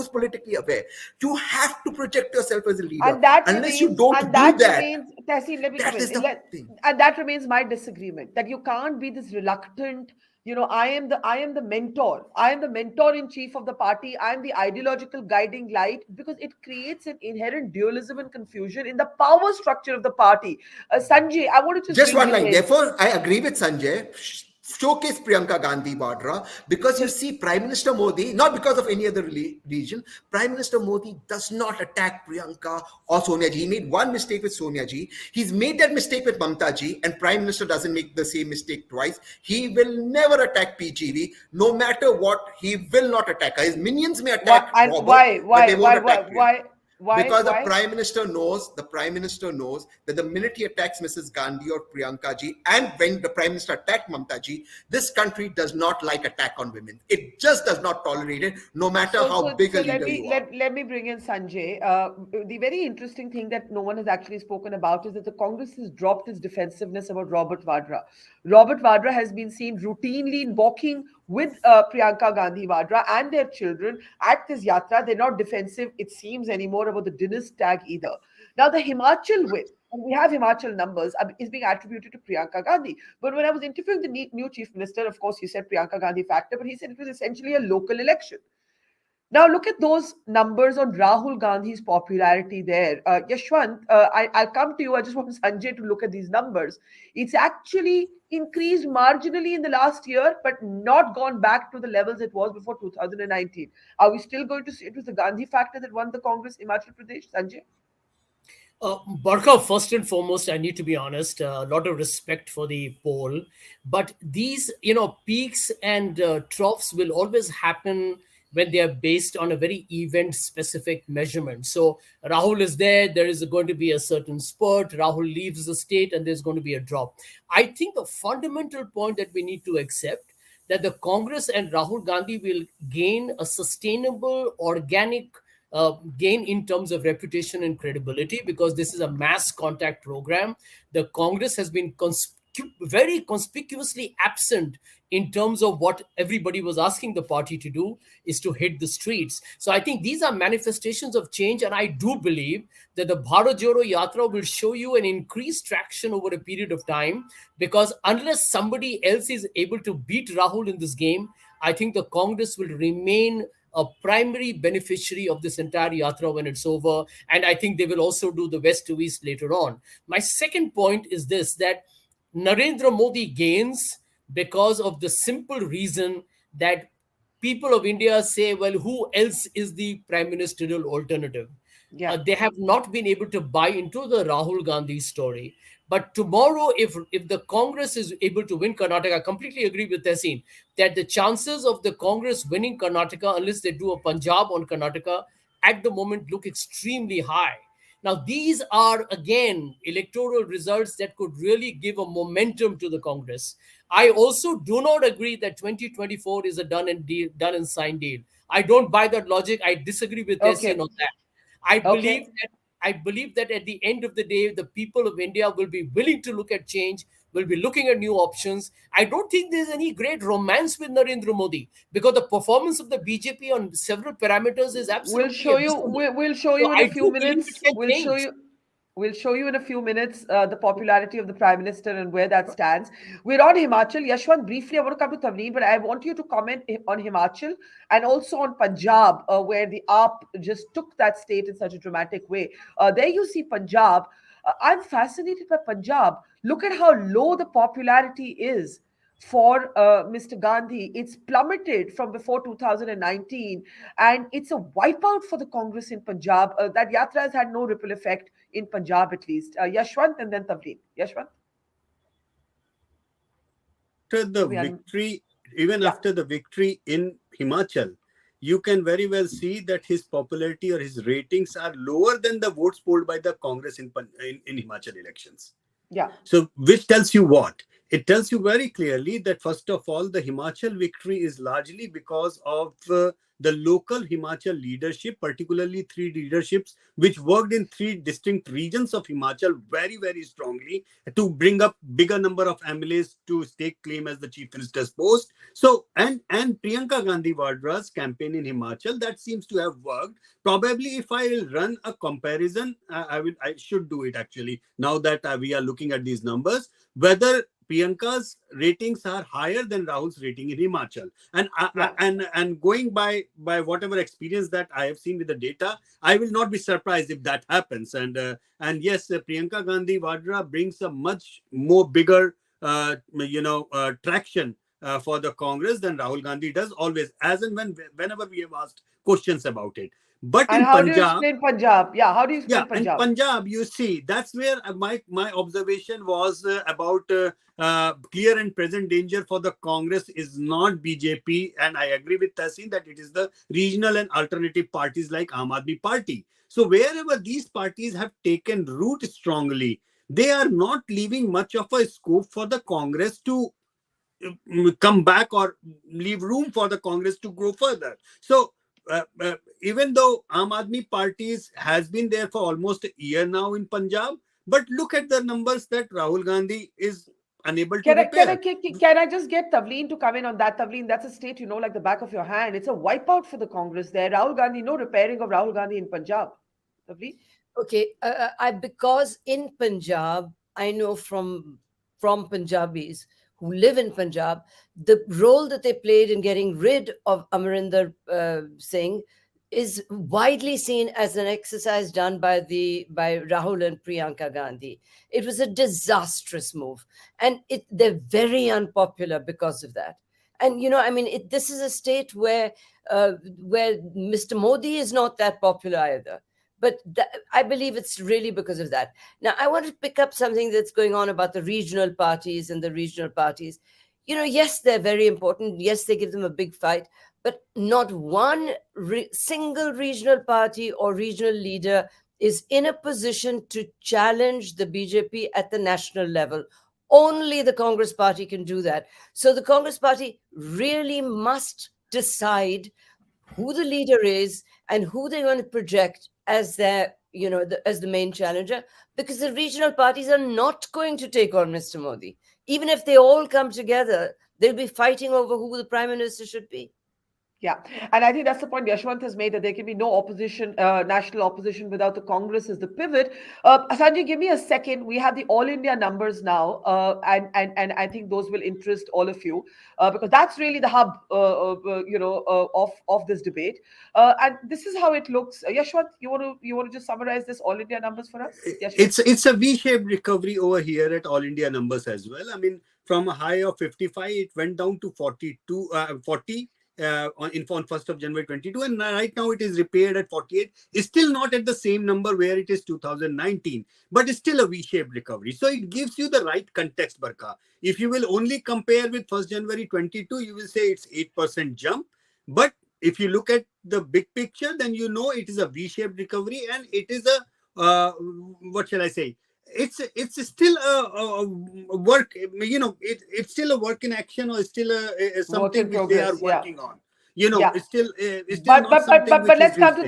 politically aware. You have to project yourself as a leader. And that unless remains, you don't and do that that, remains, Tehseen, let me that come is in. the thing. And that remains my disagreement, that you can't be this reluctant, I am the mentor. I am the mentor in chief of the party. I am the ideological guiding light, because it creates an inherent dualism and confusion in the power structure of the party. Sanjay, I want to just bring one you line. in. Therefore, I agree with Sanjay. Showcase Priyanka Gandhi Vadra, because you see Prime Minister Modi, not because of any other region, Prime Minister Modi does not attack Priyanka or Sonia ji. He made one mistake with Sonia ji. He's made that mistake with Mamta ji, and Prime Minister doesn't make the same mistake twice. He will never attack PGV, no matter what. He will not attack her. His minions may attack Robert, but they won't attack Priyanka. Because the Prime Minister knows that the minute he attacks Mrs. Gandhi or Priyanka ji, and when the Prime Minister attacked Mamta ji, this country does not like attack on women. It just does not tolerate it, no matter how big a leader you are. Let me bring in Sanjay. The very interesting thing that no one has actually spoken about is that the Congress has dropped its defensiveness about Robert Vadra. Robert Vadra has been seen routinely walking with Priyanka Gandhi Vadra and their children at this yatra. They're not defensive, it seems, anymore about the dynast tag either. Now, the Himachal win, and we have Himachal numbers, is being attributed to Priyanka Gandhi. But when I was interviewing the new chief minister, of course, he said Priyanka Gandhi factor, but he said it was essentially a local election. Now, look at those numbers on Rahul Gandhi's popularity there. Yashwant, I'll come to you. I just want Sanjay to look at these numbers. It's actually increased marginally in the last year, but not gone back to the levels it was before 2019. Are we still going to see it was the Gandhi factor that won the Congress Himachal Pradesh, Sanjay? Barkha, first and foremost, I need to be honest, a lot of respect for the poll. But these, peaks and troughs will always happen when they are based on a very event-specific measurement. So Rahul is there is going to be a certain spurt, Rahul leaves the state, and there's going to be a drop. I think the fundamental point that we need to accept that the Congress and Rahul Gandhi will gain a sustainable, organic gain in terms of reputation and credibility, because this is a mass contact program. The Congress has been very conspicuously absent in terms of what everybody was asking the party to do, is to hit the streets. So I think these are manifestations of change, and I do believe that the Bharat Jodo Yatra will show you an increased traction over a period of time, because unless somebody else is able to beat Rahul in this game, I think the Congress will remain a primary beneficiary of this entire yatra when it's over. And I think they will also do the west to east later on. My second point is this, that Narendra Modi gains because of the simple reason that people of India say, well, who else is the prime ministerial alternative? Yeah. They have not been able to buy into the Rahul Gandhi story. But tomorrow, if the Congress is able to win Karnataka, I completely agree with Tehseen that the chances of the Congress winning Karnataka, unless they do a Punjab on Karnataka, at the moment look extremely high. Now, these are again electoral results that could really give a momentum to the Congress. I also do not agree that 2024 is a done and signed deal. I don't buy that logic. I disagree with Tehseen Okay. on that. I believe Okay. that I believe that at the end of the day, the people of India will be willing to look at change, will be looking at new options. I don't think there's any great romance with Narendra Modi because the performance of the BJP on several parameters is We'll absolutely show you. abysmal. We'll show So you in a I few do believe it minutes. can change. We'll show you in a few minutes the popularity of the Prime Minister and where that stands. We're on Himachal. Yashwant, briefly, I want to come to Tavleen, but I want you to comment on Himachal and also on Punjab, where the AAP just took that state in such a dramatic way. There you see Punjab. I'm fascinated by Punjab. Look at how low the popularity is for Mr. Gandhi. It's plummeted from before 2019, and it's a wipeout for the Congress in Punjab. That yatra has had no ripple effect in Punjab, at least. Yashwant and then Tavleen. Yashwant? After the We are, victory, even yeah. after the victory in Himachal, you can very well see that his popularity or his ratings are lower than the votes polled by the Congress in Himachal elections. Yeah. So, which tells you what? It tells you very clearly that, first of all, the Himachal victory is largely because of the local Himachal leadership, particularly three leaderships, which worked in three distinct regions of Himachal very, very strongly to bring up bigger number of MLAs to stake claim as the chief minister's post. So, and Priyanka Gandhi Vadra's campaign in Himachal, that seems to have worked. Probably, if I will run a comparison, I should do it actually. Now that we are looking at these numbers, whether Priyanka's ratings are higher than Rahul's rating in Himachal, and going by whatever experience that I have seen with the data, I will not be surprised if that happens. And yes, Priyanka Gandhi Vadra brings a much more bigger traction for the Congress than Rahul Gandhi does always, as and whenever we have asked questions about it. But And in how do you Punjab, explain Punjab? Yeah, how do you yeah, explain and Punjab? Punjab, you see, that's where my observation was about clear and present danger for the Congress is not BJP, and I agree with Tehseen that it is the regional and alternative parties like Aam Aadmi Party. So wherever these parties have taken root strongly, they are not leaving much of a scope for the Congress to come back or leave room for the Congress to grow further. So even though Aam Aadmi Parties has been there for almost a year now in Punjab, but look at the numbers that Rahul Gandhi is unable to repair. Can I just get Tavleen to come in on that? Tavleen, that's a state you know like the back of your hand. It's a wipeout for the Congress there. Rahul Gandhi, no repairing of Rahul Gandhi in Punjab. Tavleen? Okay, because in Punjab, I know from Punjabis who live in Punjab, the role that they played in getting rid of Amarinder Singh is widely seen as an exercise done by Rahul and Priyanka Gandhi. It was a disastrous move, and they're very unpopular because of that. And this is a state where Mr. Modi is not that popular either. But I believe it's really because of that. Now, I want to pick up something that's going on about the regional parties and the regional parties. Yes, they're very important. Yes, they give them a big fight. But not one single regional party or regional leader is in a position to challenge the BJP at the national level. Only the Congress party can do that. So the Congress party really must decide who the leader is and who they're going to project as their, as the main challenger, because the regional parties are not going to take on Mr. Modi. Even if they all come together, they'll be fighting over who the prime minister should be. Yeah, and I think that's the point Yashwant has made, that there can be no opposition, national opposition, without the Congress as the pivot. Sanjay, give me a second. We have the all India numbers now, and I think those will interest all of you because that's really the hub, of this debate. And this is how it looks. Yashwant, you want to just summarize this all India numbers for us? Yashwant? It's a V-shaped recovery over here at all India numbers as well. I mean, from a high of 55, it went down to 40 on 1st of January 22, and right now it is repaired at 48. It's still not at the same number where it is 2019, but it's still a V-shaped recovery. So it gives you the right context, Barkha. If you will only compare with 1st January 22, you will say it's 8% jump. But if you look at the big picture, then you know it is a V-shaped recovery, and it is a what shall I say? It's still a work. It's still a work in action, or still a Work something in which they are progress. Yeah. working on. Yeah. It's still not something which Let's is come reached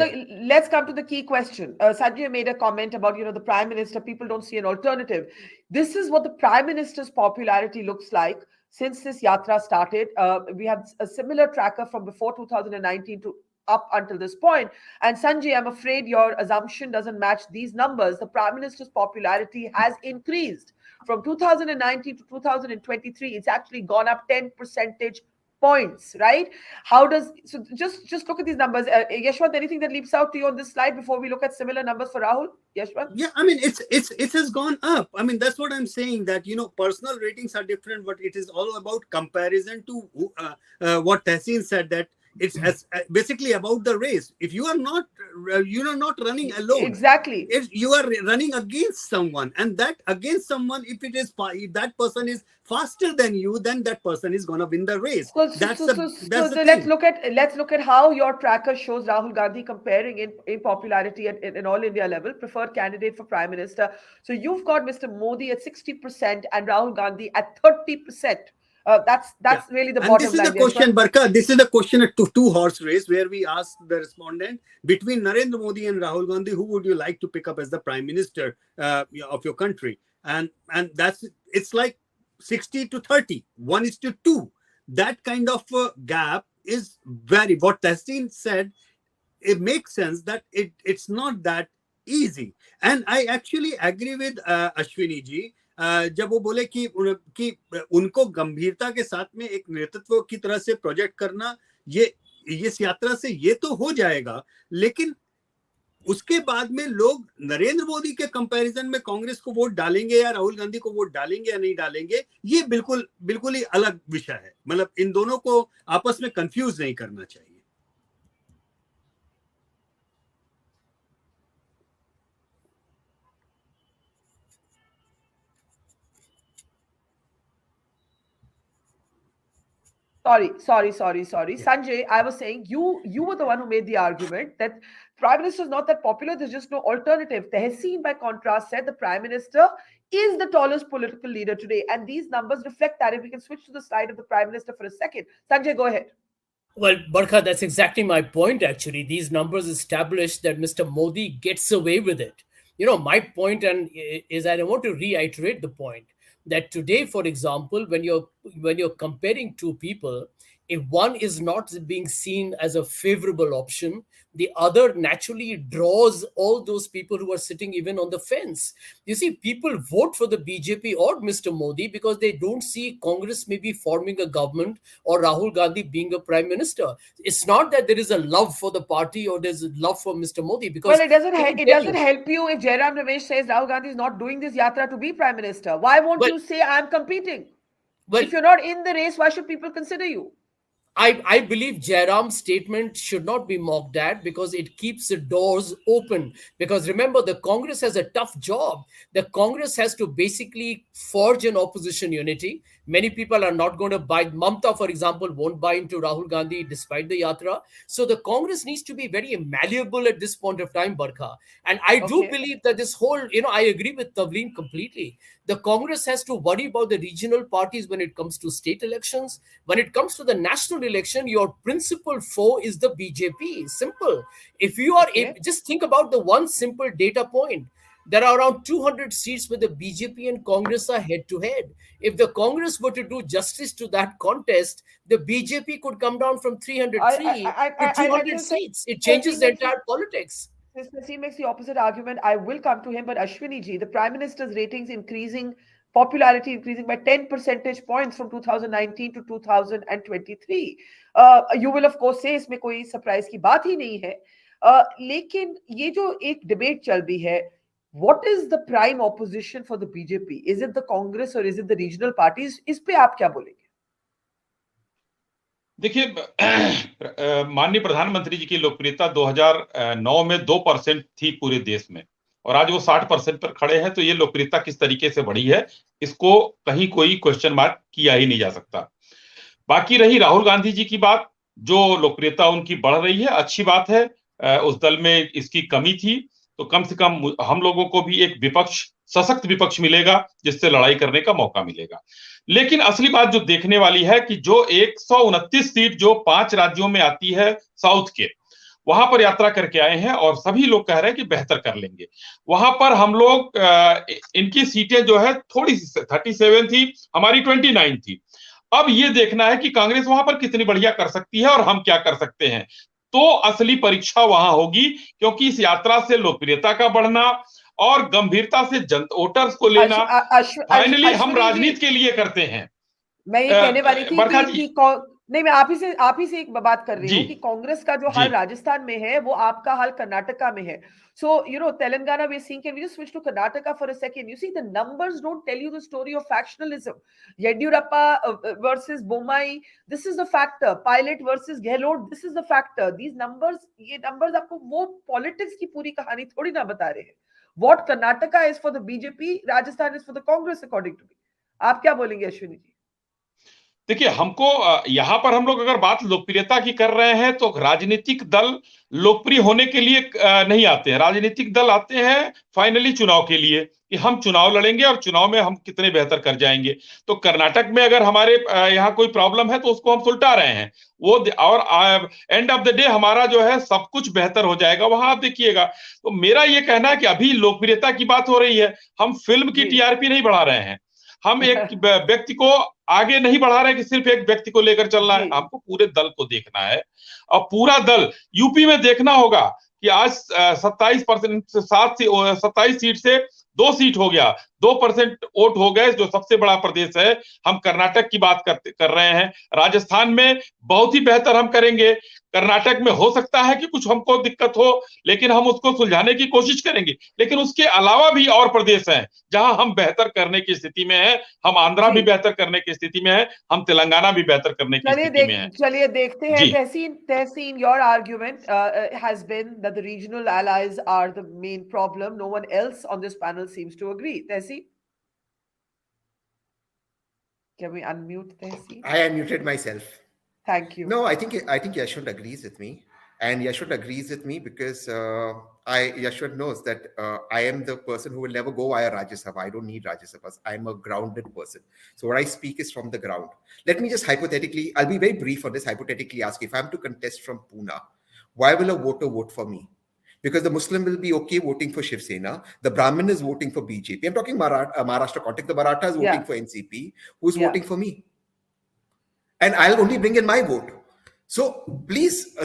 to there. the key question. Sanjay made a comment about the prime minister. People don't see an alternative. This is what the prime minister's popularity looks like since this yatra started. We have a similar tracker from before 2019 to up until this point. And Sanjay, I'm afraid your assumption doesn't match these numbers. The prime minister's popularity has increased from 2019 to 2023. It's actually gone up 10 percentage points, right? How does so just look at these numbers. Yashwant, anything that leaps out to you on this slide before we look at similar numbers for Rahul? Yashwant? Yeah, I mean, it has gone up. I mean, that's what I'm saying, that personal ratings are different, but it is all about comparison to what Tehseen said, that it's basically about the race. If you are not not running alone, Exactly. if you are running against someone, and that against someone, if that person is faster than you, then that person is going to win the race. That's the thing. Let's look at how your tracker shows Rahul Gandhi comparing in popularity at in all India level, preferred candidate for prime minister. So you've got Mr. Modi at 60% and Rahul Gandhi at 30%. That's really the and bottom this is line. the question, Barkha. This is the question at two-horse race, where we asked the respondent, between Narendra Modi and Rahul Gandhi, who would you like to pick up as the prime minister of your country? And it's like 60 to 30, 1:2. That kind of gap is very. What Tehseen said, it makes sense that it's not that easy. And I actually agree with Ashwini ji. जब वो बोले कि उनको गंभीरता के साथ में एक नेतृत्व की तरह से प्रोजेक्ट करना, ये इस यात्रा से ये तो हो जाएगा, लेकिन उसके बाद में लोग नरेंद्र मोदी के कंपैरिजन में कांग्रेस को वोट डालेंगे या राहुल गांधी को वोट डालेंगे या नहीं डालेंगे, ये बिल्कुल ही अलग विषय है. मतलब इन दोनों को आपस में कंफ्यूज नहीं करना चाहिए. Sorry. Sanjay, I was saying you were the one who made the argument that prime minister is not that popular. There's just no alternative. Tehseen, by contrast, said the prime minister is the tallest political leader today, and these numbers reflect that. If we can switch to the slide of the prime minister for a second, Sanjay, go ahead. Well, Barkha, that's exactly my point, actually. These numbers establish that Mr. Modi gets away with it. My point is, and I want to reiterate the point, that today, for example, when you're comparing two people, if one is not being seen as a favorable option, the other naturally draws all those people who are sitting even on the fence. You see, people vote for the BJP or Mr. Modi because they don't see Congress maybe forming a government or Rahul Gandhi being a prime minister. It's not that there is a love for the party or there's a love for Mr. Modi, because it doesn't help you if Jairam Ramesh says Rahul Gandhi is not doing this yatra to be prime minister. Why won't you say I'm competing? If you're not in the race, why should people consider you? I believe Jairam's statement should not be mocked at, because it keeps the doors open. Because remember, the Congress has a tough job. The Congress has to basically forge an opposition unity. Many people are not going to buy. Mamta, for example, won't buy into Rahul Gandhi despite the yatra. So the Congress needs to be very malleable at this point of time, Barkha. And I do believe that this whole, I agree with Tavleen completely. The Congress has to worry about the regional parties when it comes to state elections. When it comes to the national election, your principal foe is the BJP. Simple. If you are just think about the one simple data point. There are around 200 seats where the BJP and Congress are head to head. If the Congress were to do justice to that contest, the BJP could come down from 303 to 200 seats. It changes the entire politics. He makes the opposite argument. I will come to him, but Ashwini ji, the prime minister's ratings popularity increasing by 10 percentage points from 2019 to 2023. You will of course say इसमें कोई surprise की बात ही नहीं है. लेकिन ये जो एक debate चल रही है, what is the prime opposition for the BJP? Is it the Congress or is it the regional parties? इस पे आप क्या बोलेंगे? देखिए, माननीय प्रधानमंत्री जी की लोकप्रियता 2009 में 2% थी पूरे देश में, और आज वो 60% पर खड़े हैं. तो ये लोकप्रियता किस तरीके से बढ़ी है, इसको कहीं कोई क्वेश्चन मार्क किया ही नहीं जा सकता. बाकी रही राहुल गांधी जी की बात, जो लोकप्रियता उनकी बढ़ रही है, अच्छी बात है. उस दल में इसकी कमी थी, तो कम से कम हम लोगों को भी एक विपक्ष, सशक्त विपक्ष मिलेगा जिससे लड़ाई करने का मौका मिलेगा। लेकिन असली बात जो देखने वाली है कि जो 129 सीट जो 5 राज्यों में आती है साउथ के, वहां पर यात्रा करके आए हैं और सभी लोग कह रहे हैं कि बेहतर कर लेंगे। वहां पर हम लोग इनकी सीटें जो है थोड़ी सी 37 थी, हमारी 29 थी। अब ये देखना है कि कांग्रेस वहां पर कितनी बढ़िया कर सकती है और हम क्या कर सकते हैं। तो असली परीक्षा वहां होगी, क्योंकि इस यात्रा से लोकप्रियता का बढ़ना और गंभीरता से वोटर्स को लेना, फाइनली हम राजनीति के लिए करते हैं। मैं ये कहने वाली थी बरखा कि, जी, नहीं, मैं आप ही से एक बात कर रही हूँ कि कांग्रेस का जो हाल राजस्थान में है वो आपका हाल कर्नाटका में है. So, Telangana, we're seeing, can we just switch to Karnataka for a second? You see, the numbers don't tell you the story of factionalism. Yediyurappa versus Bommai, this is the factor. Pilot versus Gehlot, this is the factor. These numbers, ये numbers आपको वो politics की पूरी कहानी थोड़ी ना बता रहे हैं. What Karnataka is for the BJP, Rajasthan is for the Congress, according to me. आप क्या बोलेंगे अश्विनी जी? देखिए, हमको यहां पर हम लोग अगर बात लोकप्रियता की कर रहे हैं तो राजनीतिक दल लोकप्रिय होने के लिए नहीं आते हैं। राजनीतिक दल आते हैं फाइनली चुनाव के लिए, कि हम चुनाव लड़ेंगे और चुनाव में हम कितने बेहतर कर जाएंगे। तो कर्नाटक में अगर हमारे यहाँ कोई प्रॉब्लम है तो उसको हम सुलटा रहे हैं वो, और एंड ऑफ द डे हमारा जो है सब कुछ बेहतर हो जाएगा वहां, आप देखिएगा। तो मेरा ये कहना है कि अभी लोकप्रियता की बात हो रही है, हम फिल्म की टीआरपी नहीं बढ़ा रहे हैं। हम एक व्यक्ति को आगे नहीं बढ़ा रहे कि सिर्फ एक व्यक्ति को लेकर चलना है, हमको पूरे दल को देखना है। और पूरा दल यूपी में देखना होगा कि आज 27% 27 सीट से 2 सीट हो गया, 2% वोट हो गए, जो सबसे बड़ा प्रदेश है। हम कर्नाटक की बात कर रहे हैं, राजस्थान में बहुत ही बेहतर हम करेंगे। कर्नाटक में हो सकता है कि कुछ हमको दिक्कत हो, लेकिन हम उसको सुलझाने की कोशिश करेंगे। लेकिन उसके अलावा भी और प्रदेश हैं जहां हम बेहतर करने की स्थिति में हैं। हम आंध्रा भी बेहतर करने की स्थिति में है, हम तेलंगाना भी बेहतर करने की स्थिति में है। चलिए देखते हैं। तहसीन, your argument has been that the regional allies are the main problem. No one else on this panel seems to agree. Tehseen, can we unmute Tehseen? I unmuted myself. Thank you. No, I think Yashwant agrees with me, and Yashwant agrees with me because Yashwant knows that I am the person who will never go via Rajya Sabha. I don't need Rajya Sabha. I am a grounded person. So what I speak is from the ground. Let me just hypothetically, I'll be very brief on this. Hypothetically, ask if I'm to contest from Pune, why will a voter vote for me? Because the Muslim will be okay voting for Shiv Sena. The Brahmin is voting for BJP. I'm talking Maharashtra context. The Maratha is voting for NCP. Who's voting for me? And I'll only bring in my vote. So please,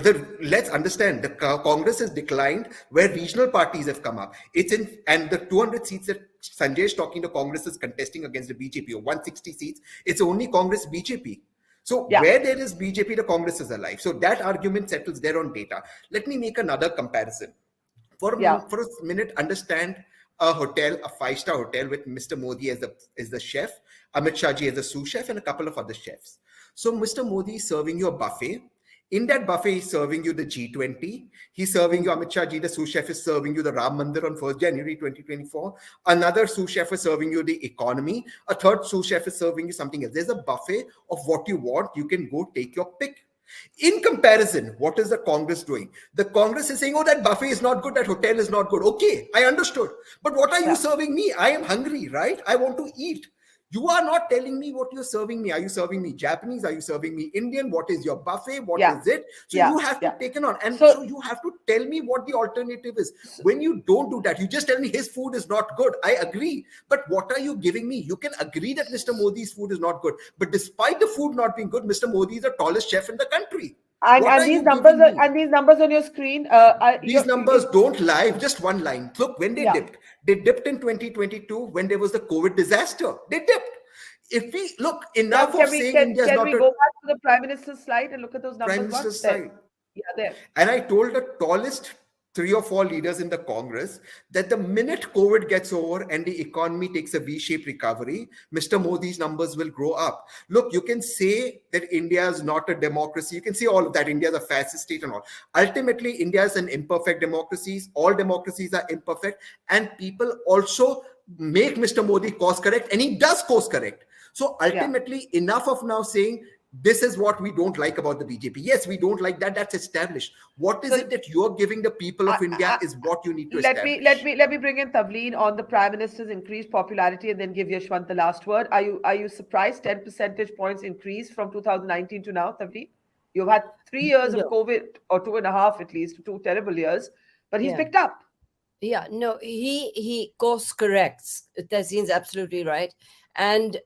let's understand the Congress has declined where regional parties have come up. It's in, and the 200 seats that Sanjay is talking to, Congress is contesting against the BJP, or 160 seats. It's only Congress BJP. So where there is BJP, the Congress is alive. So that argument settles there on data. Let me make another comparison. For a minute, understand a hotel, a 5-star hotel with Mr. Modi as the chef, Amit Shah ji as the sous chef, and a couple of other chefs. So Mr. Modi is serving you a buffet. In that buffet, he's serving you the G20. He's serving you, Amit Shah ji, the sous chef, is serving you the Ram Mandir on 1st January 2024. Another sous chef is serving you the economy. A third sous chef is serving you something else. There's a buffet of what you want. You can go take your pick. In comparison, what is the Congress doing? The Congress is saying, oh, that buffet is not good, that hotel is not good. Okay, I understood. But what are you serving me? I am hungry, right? I want to eat. You are not telling me what you're serving me. Are you serving me Japanese? Are you serving me Indian? What is your buffet? What is it? So you have to take it on. And so you have to tell me what the alternative is. When you don't do that, you just tell me his food is not good. I agree. But what are you giving me? You can agree that Mr. Modi's food is not good. But despite the food not being good, Mr. Modi is the tallest chef in the country. And these numbers on your screen, these numbers don't lie. Just one line. Look, when they dipped in 2022 when there was the COVID disaster. They dipped. If we look enough of saying India is not. Can we go back to the Prime Minister's slide and look at those numbers? Prime Minister's slide. Yeah, there. And I told the tallest 3 or 4 leaders in the Congress that the minute COVID gets over and the economy takes a V-shaped recovery, Mr. Modi's numbers will grow up. Look, you can say that India is not a democracy. You can say all of that. India is a fascist state and all. Ultimately, India is an imperfect democracy. All democracies are imperfect. And people also make Mr. Modi course correct. And he does course correct. So ultimately, enough of now saying this is what we don't like about the BJP. Yes, we don't like that. That's established. What is it that you're giving the people of India is what you need to establish. Let me bring in Tavleen on the Prime Minister's increased popularity and then give Yashwant the last word. Are you surprised 10 percentage points increase from 2019 to now, Tavleen? You've had 3 years of COVID, or 2.5 at least, 2 terrible years, but he's picked up. Yeah, no, he course corrects. Tehseen's absolutely right. And,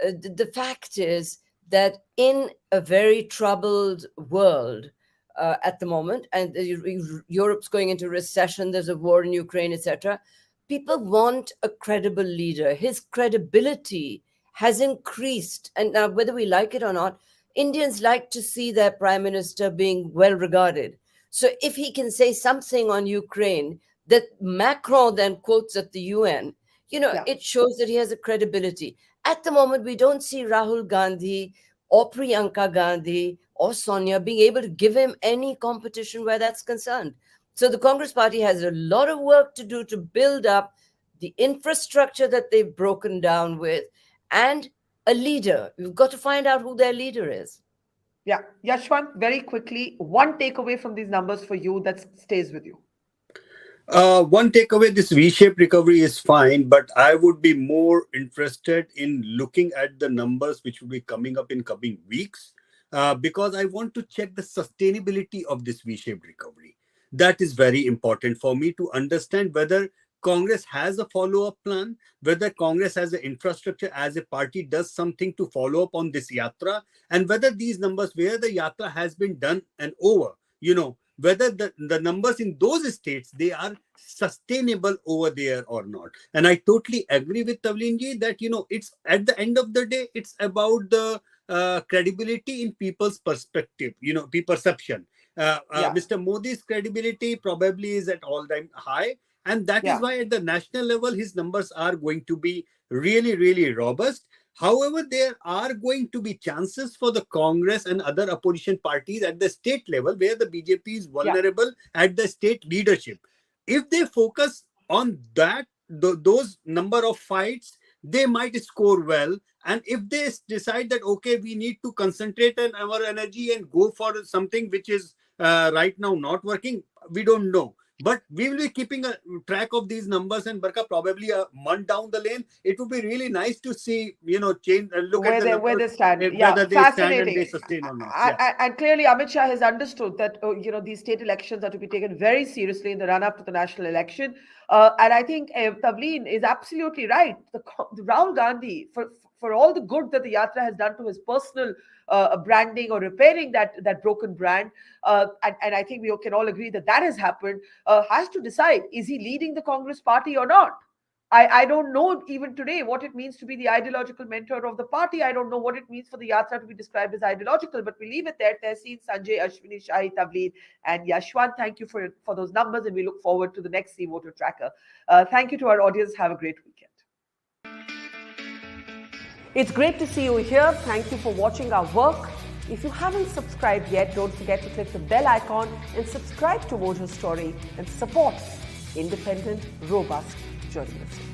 the fact is that in a very troubled world at the moment, and Europe's going into recession, there's a war in Ukraine, etc., people want a credible leader. His credibility has increased. And now, whether we like it or not, Indians like to see their prime minister being well regarded. So if he can say something on Ukraine that Macron then quotes at the UN, it shows that he has a credibility. At the moment, we don't see Rahul Gandhi or Priyanka Gandhi or Sonia being able to give him any competition where that's concerned. So the Congress party has a lot of work to do to build up the infrastructure that they've broken down with and a leader. We've got to find out who their leader is. Yeah. Yashwant, very quickly, one takeaway from these numbers for you that stays with you. One takeaway, this V-shaped recovery is fine, but I would be more interested in looking at the numbers which will be coming up in coming weeks, because I want to check the sustainability of this V-shaped recovery. That is very important for me to understand whether Congress has a follow-up plan, whether Congress has the infrastructure as a party does something to follow up on this yatra, and whether these numbers where the yatra has been done and over, whether the numbers in those states, they are sustainable over there or not. And I totally agree with Tavleen ji that, it's at the end of the day, it's about the credibility in people's perspective, perception. Mr. Modi's credibility probably is at all-time high. And that is why at the national level, his numbers are going to be really, really robust. However, there are going to be chances for the Congress and other opposition parties at the state level where the BJP is vulnerable at the state leadership. If they focus on that, those number of fights, they might score well. And if they decide that, okay, we need to concentrate on our energy and go for something which is right now not working, we don't know. But we will be keeping a track of these numbers, and Barkha, probably a month down the lane, it would be really nice to see, change, look where at the numbers, where they stand. whether they stand and they sustain or not. And clearly, Amit Shah has understood that these state elections are to be taken very seriously in the run-up to the national election. And I think Tavleen is absolutely right. The Rahul Gandhi, for all the good that the yatra has done to his personal branding or repairing that broken brand, and I think we can all agree that has happened, has to decide, is he leading the Congress party or not? I don't know even today what it means to be the ideological mentor of the party. I don't know what it means for the yatra to be described as ideological, but we leave it there. Tehseen, Sanjay, Ashwini Shahi, Tavleen, and Yashwant, thank you for those numbers, and we look forward to the next C Voter Tracker. Thank you to our audience. Have a great weekend. It's great to see you here. Thank you for watching our work. If you haven't subscribed yet, don't forget to click the bell icon and subscribe to Voter Story and support independent, robust journalism.